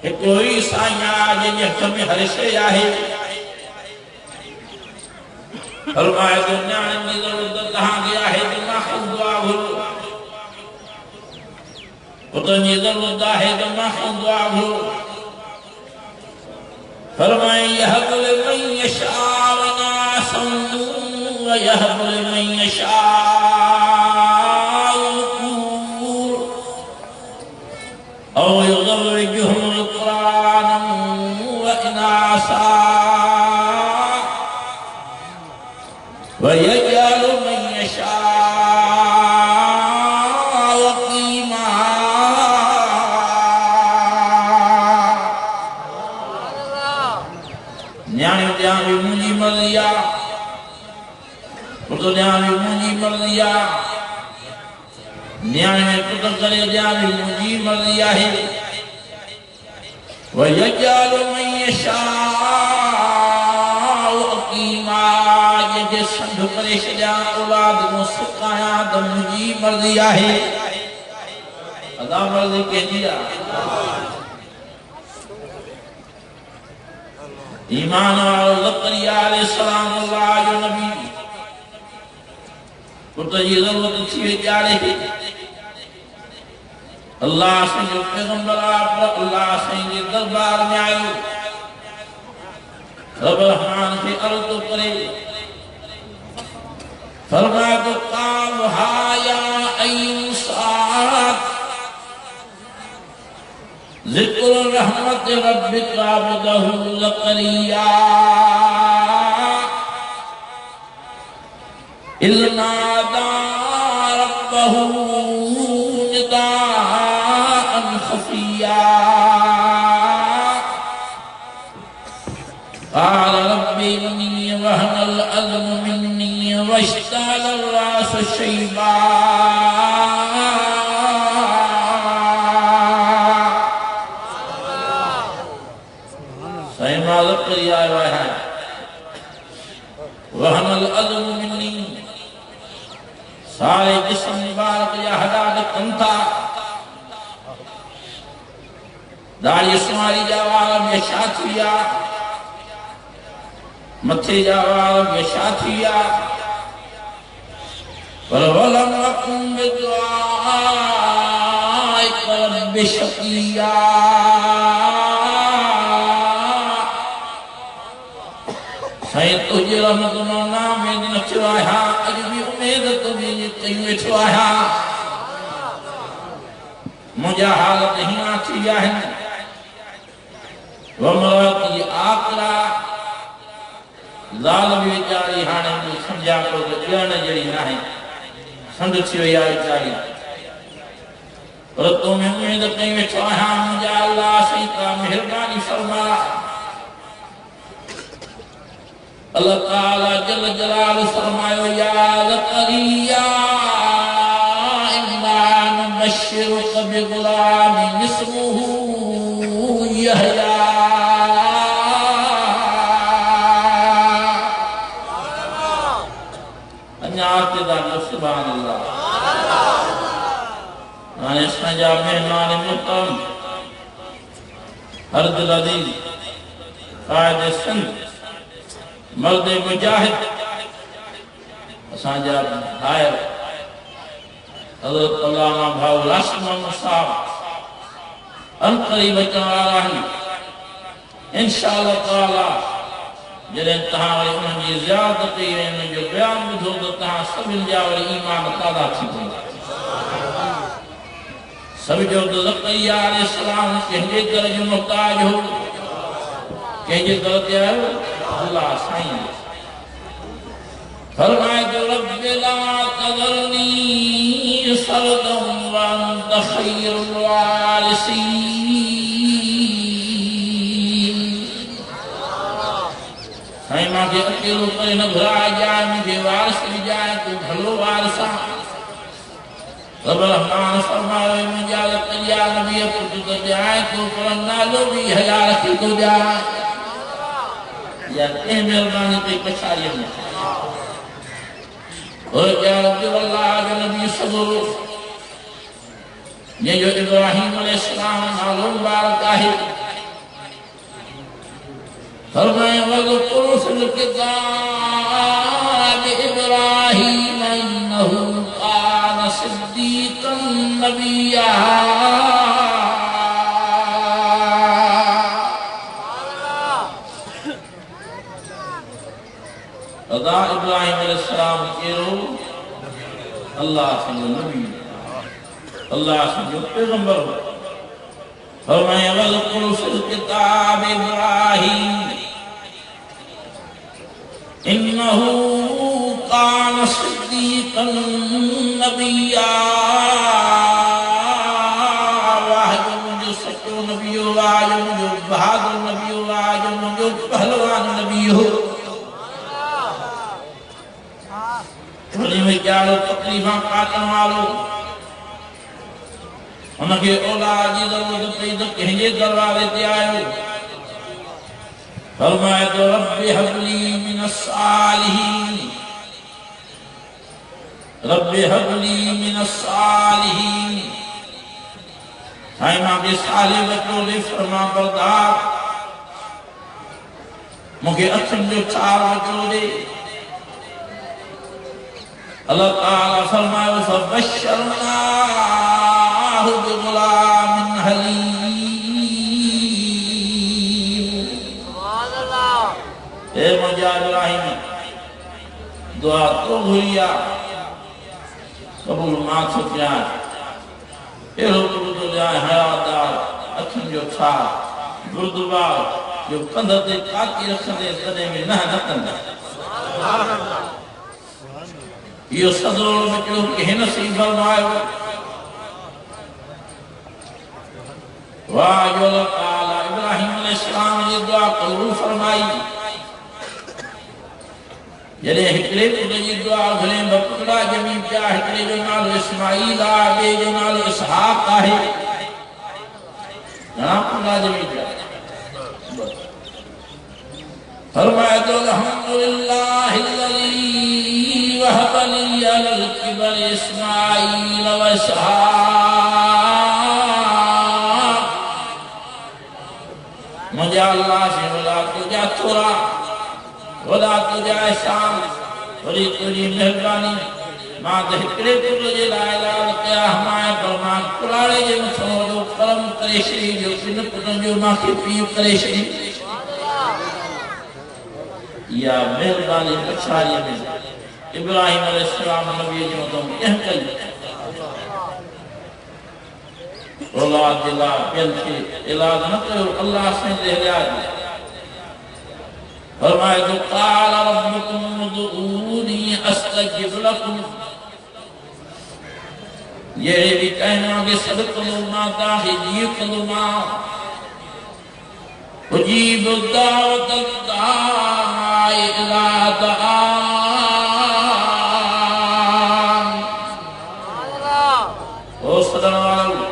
ہکڑوئی سائیں آجے جہت میں ہرشے آہے فرمائے دنیا نے ضرورت کہاں گیا ہے دماغ دعا بھرو اتنی ضرورت ہے دماغ دعا بھرو فرمائے یہب لمن یشاء وناسا ویہب لمن یشاء الذکور او یزوجہم ذکرانا واناسا وَيَجْعَلُ مَنْ يَشَاءُ عَقِيمًا نیانے دیانے مجھے مرضیہ پتر دیانے مجھے مرضیہ نیانے میں پتر کرے دیانے مجھے مرضیہ ہے وَيَجْعَلُ مَنْ يَشَاءُ عَقِيمًا کہ سنڈ پریش جان اولاد کو سکایا دم جی مرضی آہے ادا مرضی کے دیا ایمان اور زکریا علیہ السلام اللہ جو نبی کو تجھی ضرورت تھی جاڑے اللہ سے جو پیغمبر آپ اللہ سے یہ دربار میں آئے رب رحمان سے عرض کرے فرمایا تو قالها یا عین صاد ذکر رحمت ربک عبدہ زکریا اذ نادى ربه نداء خفيا قال رب إني وهن العظم مني واشتعل الرأس شيبا سيما زكريا وهن العظم مني سارے جسم مبارک یا حداد کنتھا داڑی سماری جاوارم یا شاتھیا متھے جاوارم یا شاتھیا ولم اکن بدعائک رب شقیا سائیں تجھے رحمت نام میں نچو آیا اج بھی امید تمہیں کہیں ویٹھو آیا مجھا حالت ہی آتی ہے ومرتی آقرا ظالم ویچاری ہانے مجھے سمجھا کو جڑن جڑی نہ ہے سمجھ چھو یا ویچاری اور تمہیں امید کہیں ویٹھو آیا مجھا اللہ سیتا مہربانی فرما اللہ تعالیٰ جل جلال فرمائے یا زکریا انا نبشرک بغلام اسمہ یحییٰ انیات دار سبحان اللہ آنے سنجا مہمان مقام حرد العزیز قائد سندھ مرد مجاہد اسانجا بھائر حضرت علامہ بھاؤ راشد محمد صاحب ان قریب اچھا رہی انشاءاللہ تعالی جنہیں تہاں انہوں نے زیادتی انہوں جو بیان بدھو تو تہاں سب انجاوری ایمان تعالیٰ تھی بھولا سب جو زکریا علیہ السلام کہنجے درج محتاج ہو کہنجے درد ہے اللہ سائیں فرمائے تو رب لا تذرنی فردا وانت خیر الوارثین سائیں ماں کے اکیلو کرے نہ گھرا جائے مجھے وارث بھی جائے تو بھلو وارثا رب الرحمن فرمائے مجھے زکریا نبی پتر تو جائے تو قرآن لو بھی حیا رکھی تو جائے یا اے مہربانی پہ پچھاری ہم اور یا رب اللہ جو نبی صبر یہ جو ابراہیم علیہ السلام معلوم بارک آہی فرمائے وَذُكُرُ فِي الْكِتَابِ إِبْرَاهِيمَ إِنَّهُ كَانَ صِدِّيقًا نَبِيًّا خدا ابراہیم علیہ السلام کے رو اللہ سنجھو نبی اللہ سنجھو پیغمبر ہو فرمائے وَذْكُرْ فِي الْكِتَابِ إِبْرَاهِيمَ إِنَّهُ كَانَ صِدِّيقًا نَبِيًّا واحد جو سچو نبی ہو واحد جو بہادر نبی ہو واحد جو پہلوان نبی ہو بھلی میں جاڑو تقریباں کاتن والو انہیں اولاد جی ضرورت پیدا کہیں دروازے تے آئے فرمائے تو رب حب لی من الصالحین رب حب لی من الصالحین سائمہ کے صالح بچوں نے فرما بردار مجھے اچھن جو چار بچوں نے اللہ تعالیٰ فرمائے فَبَشَّرْنَاهُ بِغُلَامٍ حَلِيمٍ اے مجھے ابراہیم دعا تو ہوئی قبول مان سکیا ایرو قبول جائے حیاتار اکھن جو چھا گردوار جو کندھ تے کاتی رکھن دے تنے میں نہ کندہ یہ صدروں میں جو کہ نصیب فرمائے واہ جو اللہ تعالیٰ ابراہیم علیہ السلام نے دعا قبول فرمائی جڑے ہکڑے پتر جی دعا گھلیں بپکڑا جمیم پیا ہکڑے جو نالو اسماعیل آبے جو نالو اسحاق آہے نا پکڑا جمیم پیا فرمائے تو الحمدللہ اللذی وحب لی علی الکبر اسماعیل و اسحاق مجھے اللہ سے ولا تجھا تھورا ولا تجھا احسان ولی تجھی مہربانی ماں دہکڑے پتر جے لا الہ لکیا ہمائے فرمان کلاڑے جے مصنو جو کرم کرے شری جو سن پتر جو ماں کے پیو کرے شری یا مہربانی بچھاری میں ابراہیم علیہ السلام نبی جو تم کہہ کئی اولاد دلا پیل کے علاج نہ کرو اللہ سے دے لیا فرمائے تو قال ربکم ادعونی استجب لکم یہ بھی کہنا کہ صدق لما تاہی جیب لما اجیب الدعوت الدعائی الہ دعان او صدر والو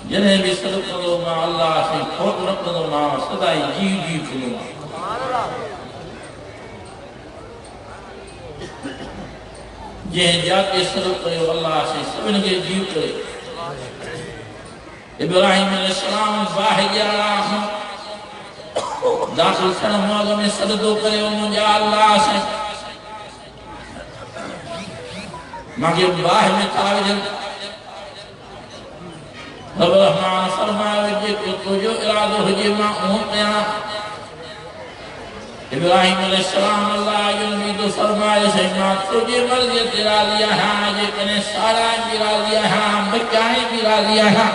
جنہیں بھی صدق کرو ماں اللہ سے کھوٹ رکھ دو ماں صدائی جی کرو ماں جنہیں جا کے صدق کرو اللہ سے سبن کے جی کرے ابراہیم علیہ السلام باہی اللہ داخل سنم موضوع میں صدقو کرے مجھا اللہ سے ماں کے باہی میں تاوجہ رب رحمان فرمائے وجہ کہ تجھو ارادہ ہوجے ماں اونتیاں ابراہیم علیہ السلام اللہ جنبی تو فرمائے سے ماں تجھے مرضی تیرا لیا ہے آجے کنے سارا میرا لیا ہے بچائیں میرا لیا ہے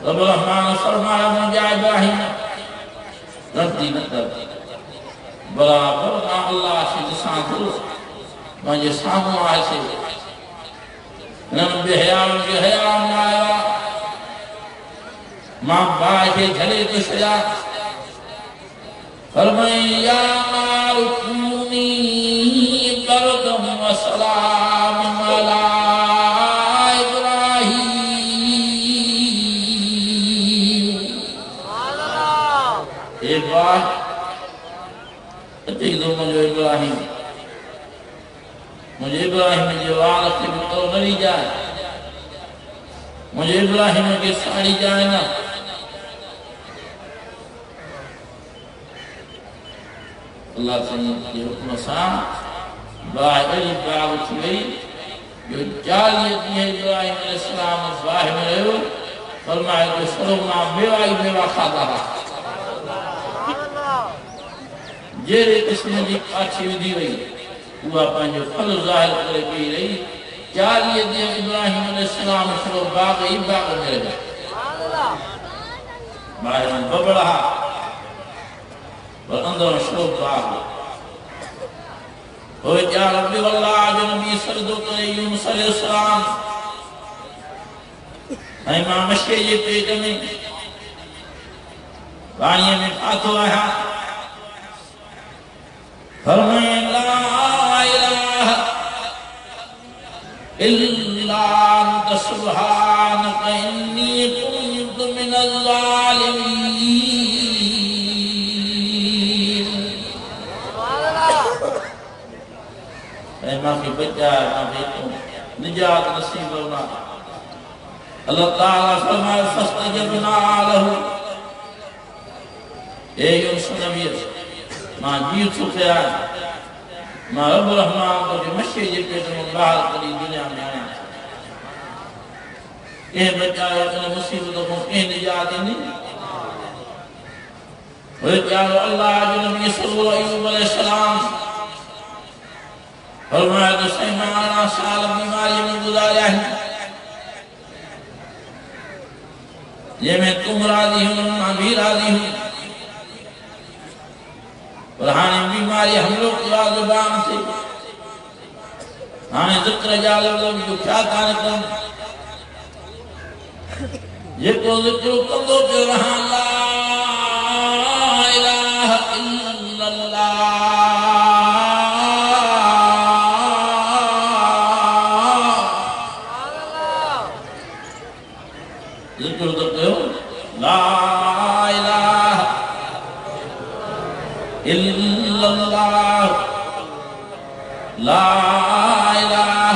رب رحمان فرمائے مجھا ابراہیم ربدی نتر برابر ماں اللہ سے جسان دھو مجھے سامو آئے سے نبی حیام کے حیام آیا ماں بائی کے جھلے تو شجا فرمائیں یا مار کونی بردم و سلام علی ابراہیم ایک بار اتیک دو مجھے ابراہیم مجھے ابراہیم کے والد سے بطور مری جائے مجھے ابراہیم کے ساڑی جائے نا اللہ تعالیٰ کی حکم سام باہری باغ اٹھ گئی جو جالیت ہے ابراہیم علیہ السلام باہر میں رہے ہو فرمائے کہ سلوما بیوائی بیوا کھاتا رہا جیرے قسم دی پاچھی دی رہی وہ پانچو پھل ظاہر کرے پی رہی چالیے دیا ابراہیم علیہ السلام شروع باغ ہی باغ میں رہے باہر میں ببڑا اور اندر شروع باغ ہوئے جا ربی واللہ جو نبی سردو کرے یونس علیہ السلام امام مشکے یہ پیٹ میں بانیے میں پاتو آیا فرمائے لا الہ الا انت سبحانک انی کنت من الظالمین اے ماں کی بچہ ہے ماں بیتوں نجات نصیب ہونا اللہ تعالیٰ فرمائے فاستجبنا لہو اے یونس نبی ماں جیت سکھے آئے ماں رب الرحمن کو جو مشکے جی پیٹ میں باہر کری دنیا میں آئے کہیں بچائے اپنے مصیبتوں کو کہیں نجات نہیں پیارو اللہ جو نبی صلی اللہ علیہ السلام فرمایا تو سیمانہ سال بیماری میں گزاریا ہے یہ میں تم راضی ہوں میں بھی راضی ہوں پرہانے بیماری ہم لوگ کی زبان سے ہمیں ذکر جالب لوگ جو کیا کانے کریں یہ کو ذکر کندو پہ رہا لا الہ الا اللہ ذکر تو کہو لا الہ الا اللہ لا الہ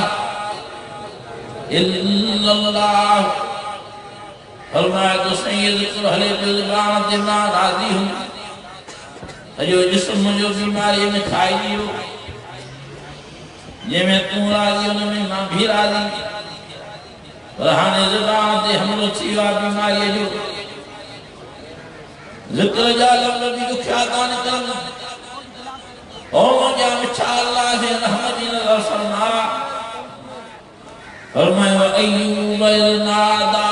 الا اللہ فرمایا تو سید ذکر حلے پہ زبان دینا راضی ہوں جو جسم جو بیماری میں کھائی دیو یہ میں تم راضی ہوں میں ماں بھی راضی رہانے زبان دے ہم لوگ سیوا بیماری جو ذکر جالب نبی جو کھیاتانے کرنا او مجھا مچھا اللہ سے رحمتی نظر فرمایا فرمایا وَأَيُّوبَ إِذْ نَادَى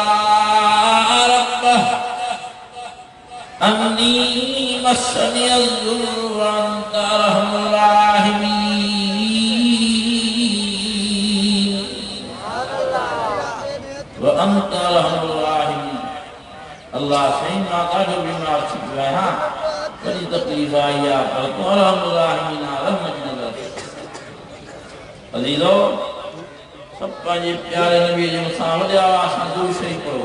رَبَّهُ أَنِّي مَسَّنِيَ الضُّرُّ وَأَنْتَ أَرْحَمُ الرَّاحِمِينَ وَأَنْتَ أَرْحَمُ الرَّاحِمِينَ اللہ صحیح ماتا جو بیمار چھپ گئے ہاں بڑی تکلیف آئی آپ پر تو ارحم الراحمین رحمت نظر عزیزو سب پانچے پیارے نبی جو مساوڑے آواز دور شریف پڑھو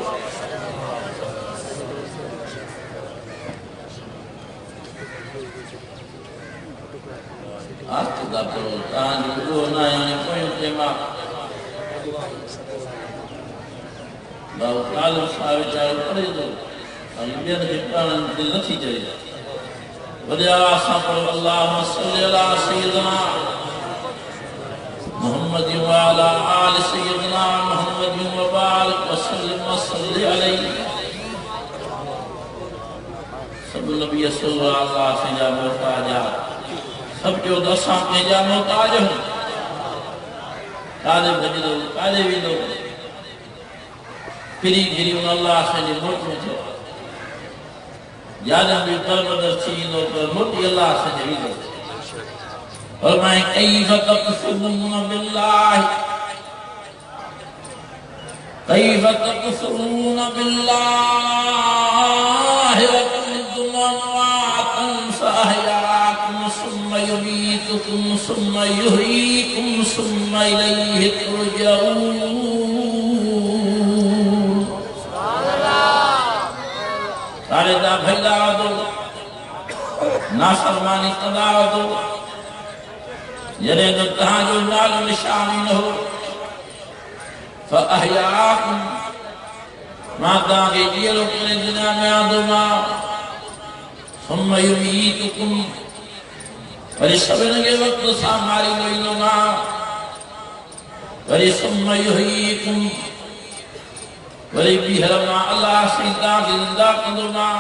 آستہ پڑھو تاں جو نہ یعنی کوئی اتما باو کالم صاحب چاہو پڑھے دو بیان کے پڑھن دل نتھی چاہے ودی آواز پڑھو اللہم صلی اللہ سیدنا محمد وعلا آل سیدنا محمد وبارک وسلم وصلی علیہ سب نبی صلی اللہ علیہ وسلم جا محتاجہ سب جو دساں کے جا محتاج ہوں کالے بجدو کالے بھی دو پھری گھری ان اللہ سے نے موت میں چھو یادم بھی دربدر چینو پر موتی اللہ سے نے دو فرمائیں کیف تکفرون باللہ کیف تکفرون باللہ وکنتم امواتا فاحیاکم ثم یمیتکم ثم یحییکم ثم الیہ ترجعون سارے دا بھیلا دو نافرمانی قضا دو یعنی کہاں جو نال نشامل ہو فَأَحْيَاكُمْ ماتا کے جیلوں کے دنیا میں آدھوما ثُمَّ يُمِيتُكُمْ ولی سبن کے وقت ساماری لوئنوما ولی ثُمَّ يُحْيِيكُمْ ولی بیہرما اللہ سیدہ کی زندہ قدوما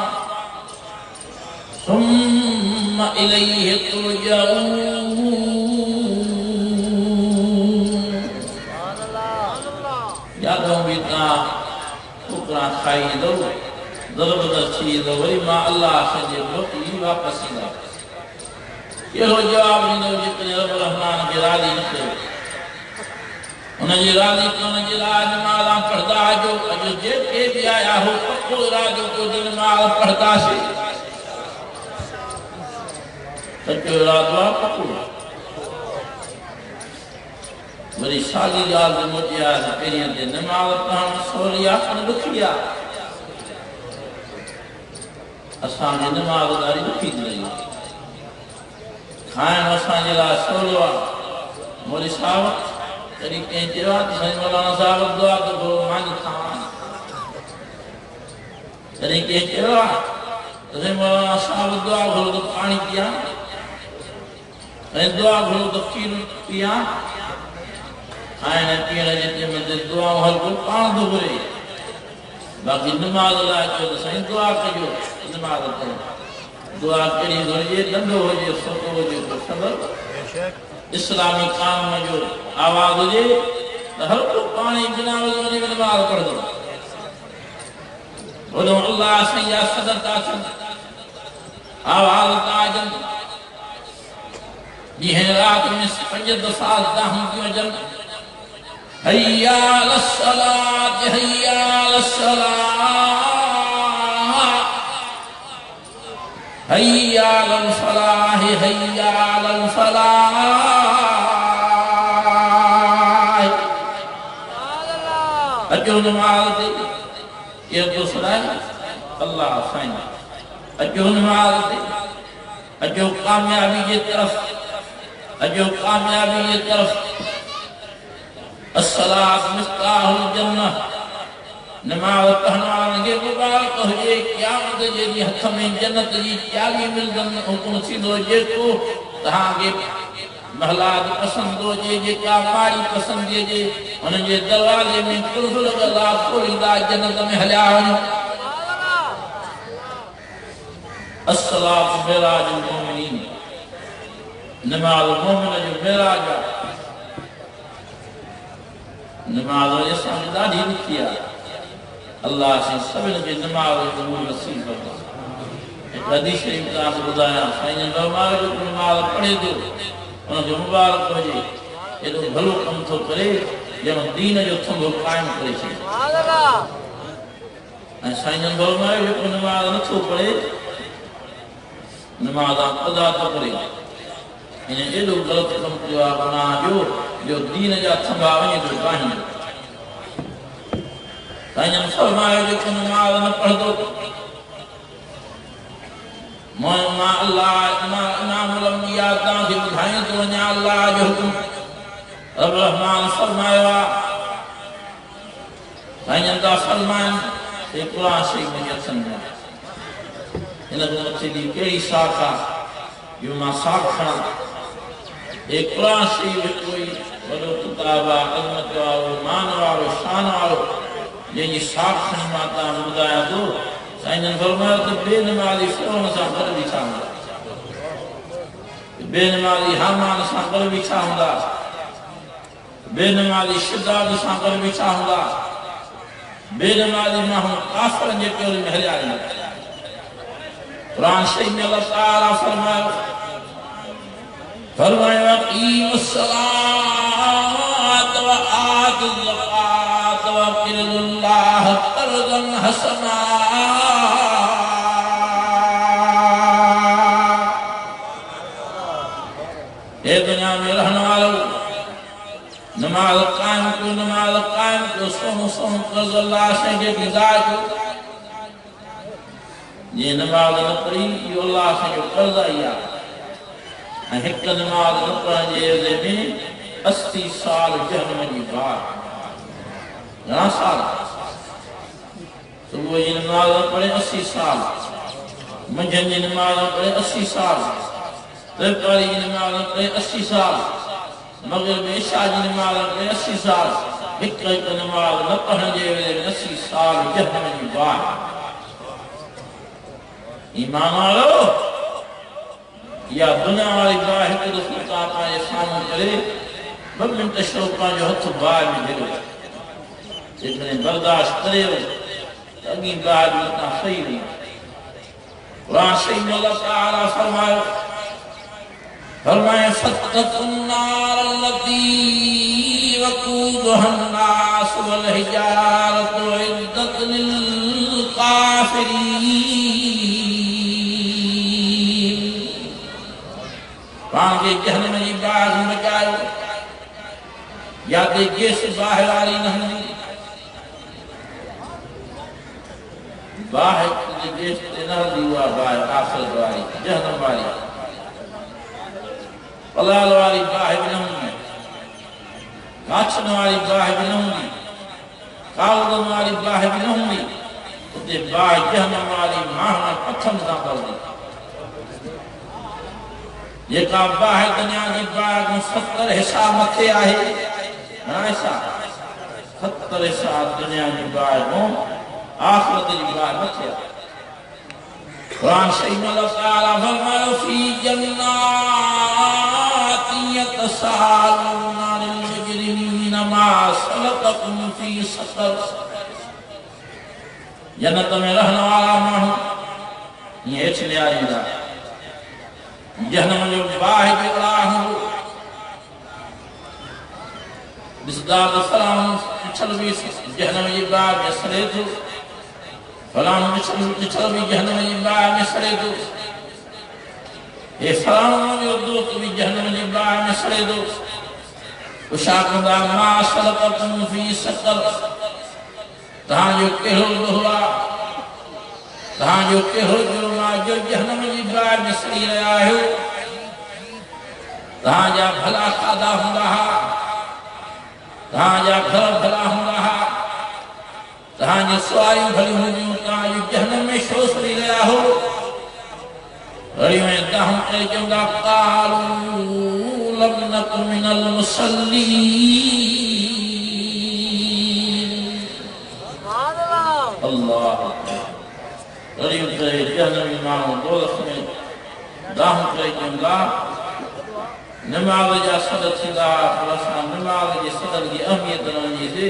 ثُمَّ إِلَيْهِ تُرْجَعُونَ یادوں بیتا ٹکرا کھائی دو ضرب درچی دو وری ماں اللہ سے جے بہتی واپس ہی دا یہ ہو جواب نہیں دو جتنے رب الرحمن کی راضی نکلے انہیں جی راضی کو انہیں جی راج مالا پڑھتا جو جیب کے بھی آیا ہو پکو راجوں کو دل مال پڑھتا سے سچو راجوہ پکو بری سالی جال دے موٹیا دے پیریاں دے نماز پڑھن سوریا کھن دکھیا اسان دی نماز داری دکھی دلائی کھائن اسان جلا سولوا مولی صاحب طریقے انتروات سنی مولانا صاحب دعا تو گو مانی کھان طریقے انتروات سنی مولانا صاحب دعا گھلو تو پانی کیا سنی دعا گھلو تو کیا آئینے پیڑے جتے میں دے دعا محل کو پان دو گرے باقی نماز اللہ چاہو تو صحیح دعا کجو نماز کرو دعا کری ضروری دندو ہو جے سوتو ہو جے تو صبر اسلامی قانون جو آواز ہو جے ہر کو پانی جناب ضروری میں نماز پڑھ دو ودو اللہ سیدہ صدر تاثر آواز تاجن یہ رات میں سجد سال داہم کی وجل حیّا للصلاة حیّا للصلاة حیّا للفلاح حیّا للفلاح اجو نماز دے یہ دوسرا ہے اللہ سائن اجو نماز دے اجو کامیابی کی طرف اجو کامیابی کی طرف الصلاة مفتاح الجنہ نماز پڑھنے کے مبارک ہو جے قیامت جی ہتھ میں جنت جی چالی ملدن حکم سیدھو جے کو تہاں کے محلات پسند ہو جے کا ماڑی پسند جے ان کے دروازے میں قرب لگا کھولی دا جنت میں ہلیا ونجو الصلاة معراج المؤمنین نماز مومن جو معراج نماز جو سمجھدار ہی نہیں کیا اللہ سے سبن کے نماز قبول نصیب کرتا ایک حدیث شریف کا آپ بتایا سائیں فرمایا جو نماز پڑھے دو ان جو مبارک ہو جائے یہ تو بھلو کم تو کرے جب دین جو تھنگو قائم کرے چھے سائیں فرمایا جو نماز نہ تو پڑھے نماز قضا تو کرے انہیں یہ لوگ غلط کم جو اپنا جو دین جا تھنگا وہیں تو قائم سائیں فرمایا جو نماز نہ پڑھ دو ما اللہ امام الانبیاء تاں کی بدھائیں تو ونیا اللہ جو حکم رب الرحمن فرمایا سائیں دا فرمان ایک قرآن شریف میں یہ سمجھا انہوں نے مچھلی کیڑی ساکھا جو ماں ساکھا ایک قرآن شریف کوئی بڑو کتابہ عظمت والو مان والو شان والو یہ ساکھا ماتا مدایا دو سائن فرمایا تو بے نمازی فرعون سا کر بچھا ہوندا بے نمازی حامان سا کر بچھا ہوندا بے نمازی شداد سا کر بچھا ہوندا بے نمازی ماہوں کافر جے پیور میں ہلیا رہی قرآن شریف میں اللہ تعالیٰ فرمایا وَقِيمُ الصَّلَاةَ وَآتُوا الزَّكَاةَ وَاقْرِضُوا اللَّهَ قَرْضًا حَسَنًا اے دنیا میں رہنے والوں نماز قائم کو سوم قرض اللہ سے کے گزار کو یہ نماز نہ پڑھی یہ اللہ سے جو قرض آیا ایک نماز نہ پڑھنے جے میں 80 سال جہنم کی بات گھنا سال صبح یہ نماز نہ پڑھے 80 سال منجھن یہ نماز نہ پڑھے 80 سال ترکاری یہ نماز نہ پڑھے 80 سال مغرب عشاء کی نماز نہ پڑھے 80 سال ایک نماز نہ پڑھنے جے میں 80 سال جہنم کی بات ایمان آلو یا دنیا والی باہر کے رسول کا پائے سامن کرے ببن تشروقہ جو حد باہر میں دلو اتنے برداشت کرے ہو اگی باہر میں اتنا صحیح نہیں قرآن شریف میں اللہ تعالیٰ فرمائے فَاتَّقُوا النَّارَ الَّتِي وَقُودُهَا النَّاسُ وَالْحِجَارَةُ أُعِدَّتْ لِلْكَافِرِينَ وہاں کے جہنم میں باغ بچائے یا دے جیسے باہر آلی نہیں باہر کے جیسے نہ دیوا باہر آخرت والی جہنم والی پلال والی باہر بھی نہ ہوں کاچن والی باہر بھی نہ ہوں کاؤدن والی باہر بھی نہ ہوں اتنے باہر جہنم والی ماہنا پتھم نہ کر دی یہ کہا باہر دنیا کی باہر میں 70 حصہ مکھے آئے ایسا 70 حصہ دنیا کی باہر میں آخرت کی باہر مکھے آئے قرآن شریف میں اللہ تعالیٰ فرمایا فی جنات یتساءلون عن المجرمین ما سلککم فی سقر جنت میں رہنے والا ماہو یہ اچھلے آئی دا جہنم جو باہ جڑا ہوں بسدار سلام چلوی جہنم جی باہ میں سرے تو فلام چلوی جہنم جی باہ میں سرے تو اے فلام جو دوست بھی جہنم جی باہ میں سرے تو اشاکم دا ما سلککم فی سقر تہاں جو کہو دہوا تہاں جو کہو جرما جو جہنم جی باہ میں سری رہا ہے تہاں جا بھلا کھادا ہوں رہا تہاں جا گھر بھلا ہوں رہا تہاں جو سوائیوں بھلی ہوں جو تہاں جو جہنم میں شو سری رہا ہو غریوں دہم کرے جنگا قالوا لم نکن من المصلین اللہ غریب کرے جہنمی مانو دولت میں داہم کرے جنگا نماز جا صدر سیدھا پرسان نماز جی صدر کی اہمیت رہنی سے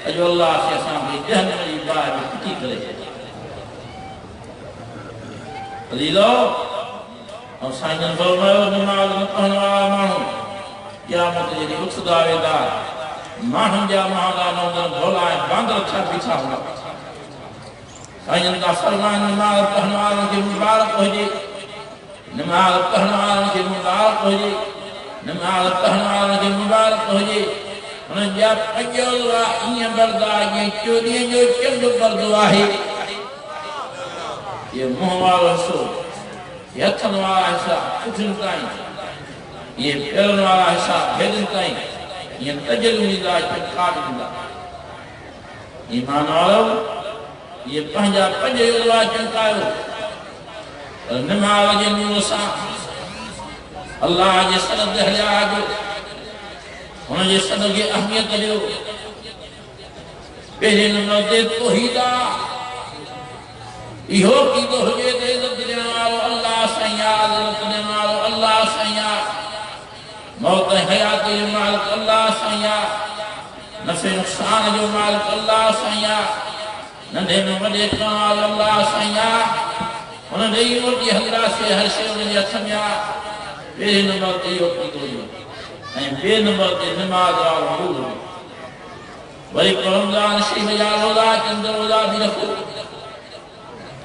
اجو اللہ سے اسان کی جہنمی باہ میں پٹی کرے علیلو اور سائنن فرمائے نماز میں پہنے والا مانو قیامت جی اٹھ داوے دار ماہن جا مہانا نوندر بھولائیں باندر چھا پیچھا ہوا سائنن کا فرمان نماز پہنے والوں کے مبارک ہو جی نماز پہنے والوں کے مبارک ہو جی نماز پہنے والوں کے مبارک ہو جی انہیں جا پنجو دعا انہیں بردہ یہ چودیں جو چند بردہ ہے یہ مہ والا سو یہ ہتھن والا حصہ اٹھن تائیں یہ پیرن والا حصہ بھیدن تائیں یہ تجلونی دا چند قابل دا ایمان والو یہ پہنجا پنجو دعا چند قائل نماز جے نور سا اللہ جے صدر دہلے آجو انہوں جے صدر کی اہمیت لیو پہلے نمبر دے توحیدہ ایہو کی تو ہجے دے عزت دینے والو اللہ سیاں عزت دینے والو اللہ سیاں موت حیات جو مالک اللہ سیاں نفع نقصان جو مالک اللہ سیاں نندھے میں وڈے کمال اللہ سیاں انہوں نے یہ موٹی حضرات سے ہر شے انہوں نے اچھمیا پہلے نمبر تے یہ کی تو یہ بے نمبر تے نماز اور حضور ولی رمضان شریف یا روزہ چند روزہ بھی رکھو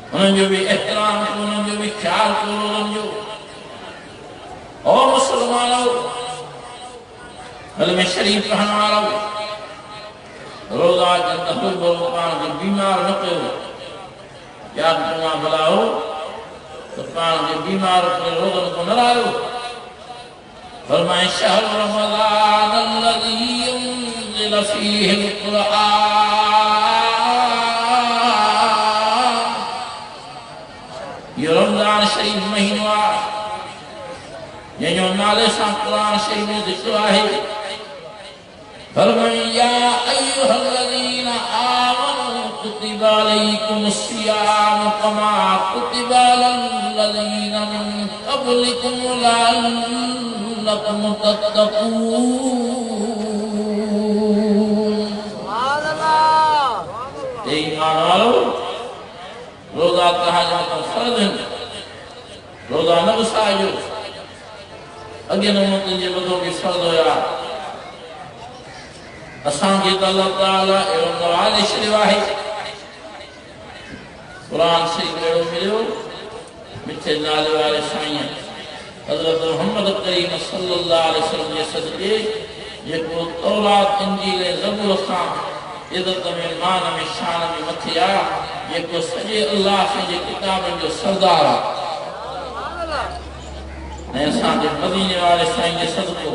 انہوں جو بھی احترام کو انہوں جو بھی خیال کو انہوں جو اور مسلمانوں حلم شریف رہنے والا روزہ چند حضور برمقان کے بیمار نکے ہو کیا تمہاں بلا ہو تو کان کے بیمار کے روزن کو نہ لائو فرمائے شہر رمضان الذي ينزل فيه القرآن یہ رمضان شریف مہینہ یہ جو نالے سان قرآن شریف میں ذکر ہے فرمائے یا ایوہ الذین آمنوا كتب عليكم الصيام كما كتب على الذين من قبلكم لعلكم تتقون سبحان اللہ ایمان والو روزہ تہجد فرض ہے روزہ نہ گساجو اگے نمت جے بدو کی فرض ہویا اسان کے اللہ تعالی ایوم نوالے شریف ہے قرآن سے گڑو ملیو مٹھے نالے والے سائیں حضرت محمد کریم صلی اللہ علیہ وسلم یہ صدقے یہ کو تورات انجیل زبور خان عزت میں مان میں شان میں متھیا یہ کو سجے اللہ سے یہ کتاب جو سردار ایسا جو مدینے والے سائیں یہ صدقو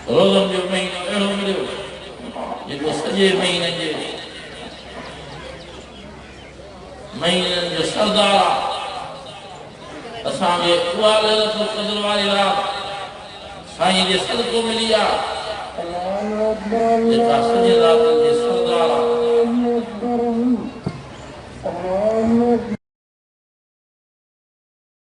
روزن جو مہینہ اڑو ملیو یہ کو سجے مہینے جو مہینہ جو سردار اسان یہ اوالے رسول قدر والی رات سائیں یہ صدقو ملیا جتا سجے رات یہ سردار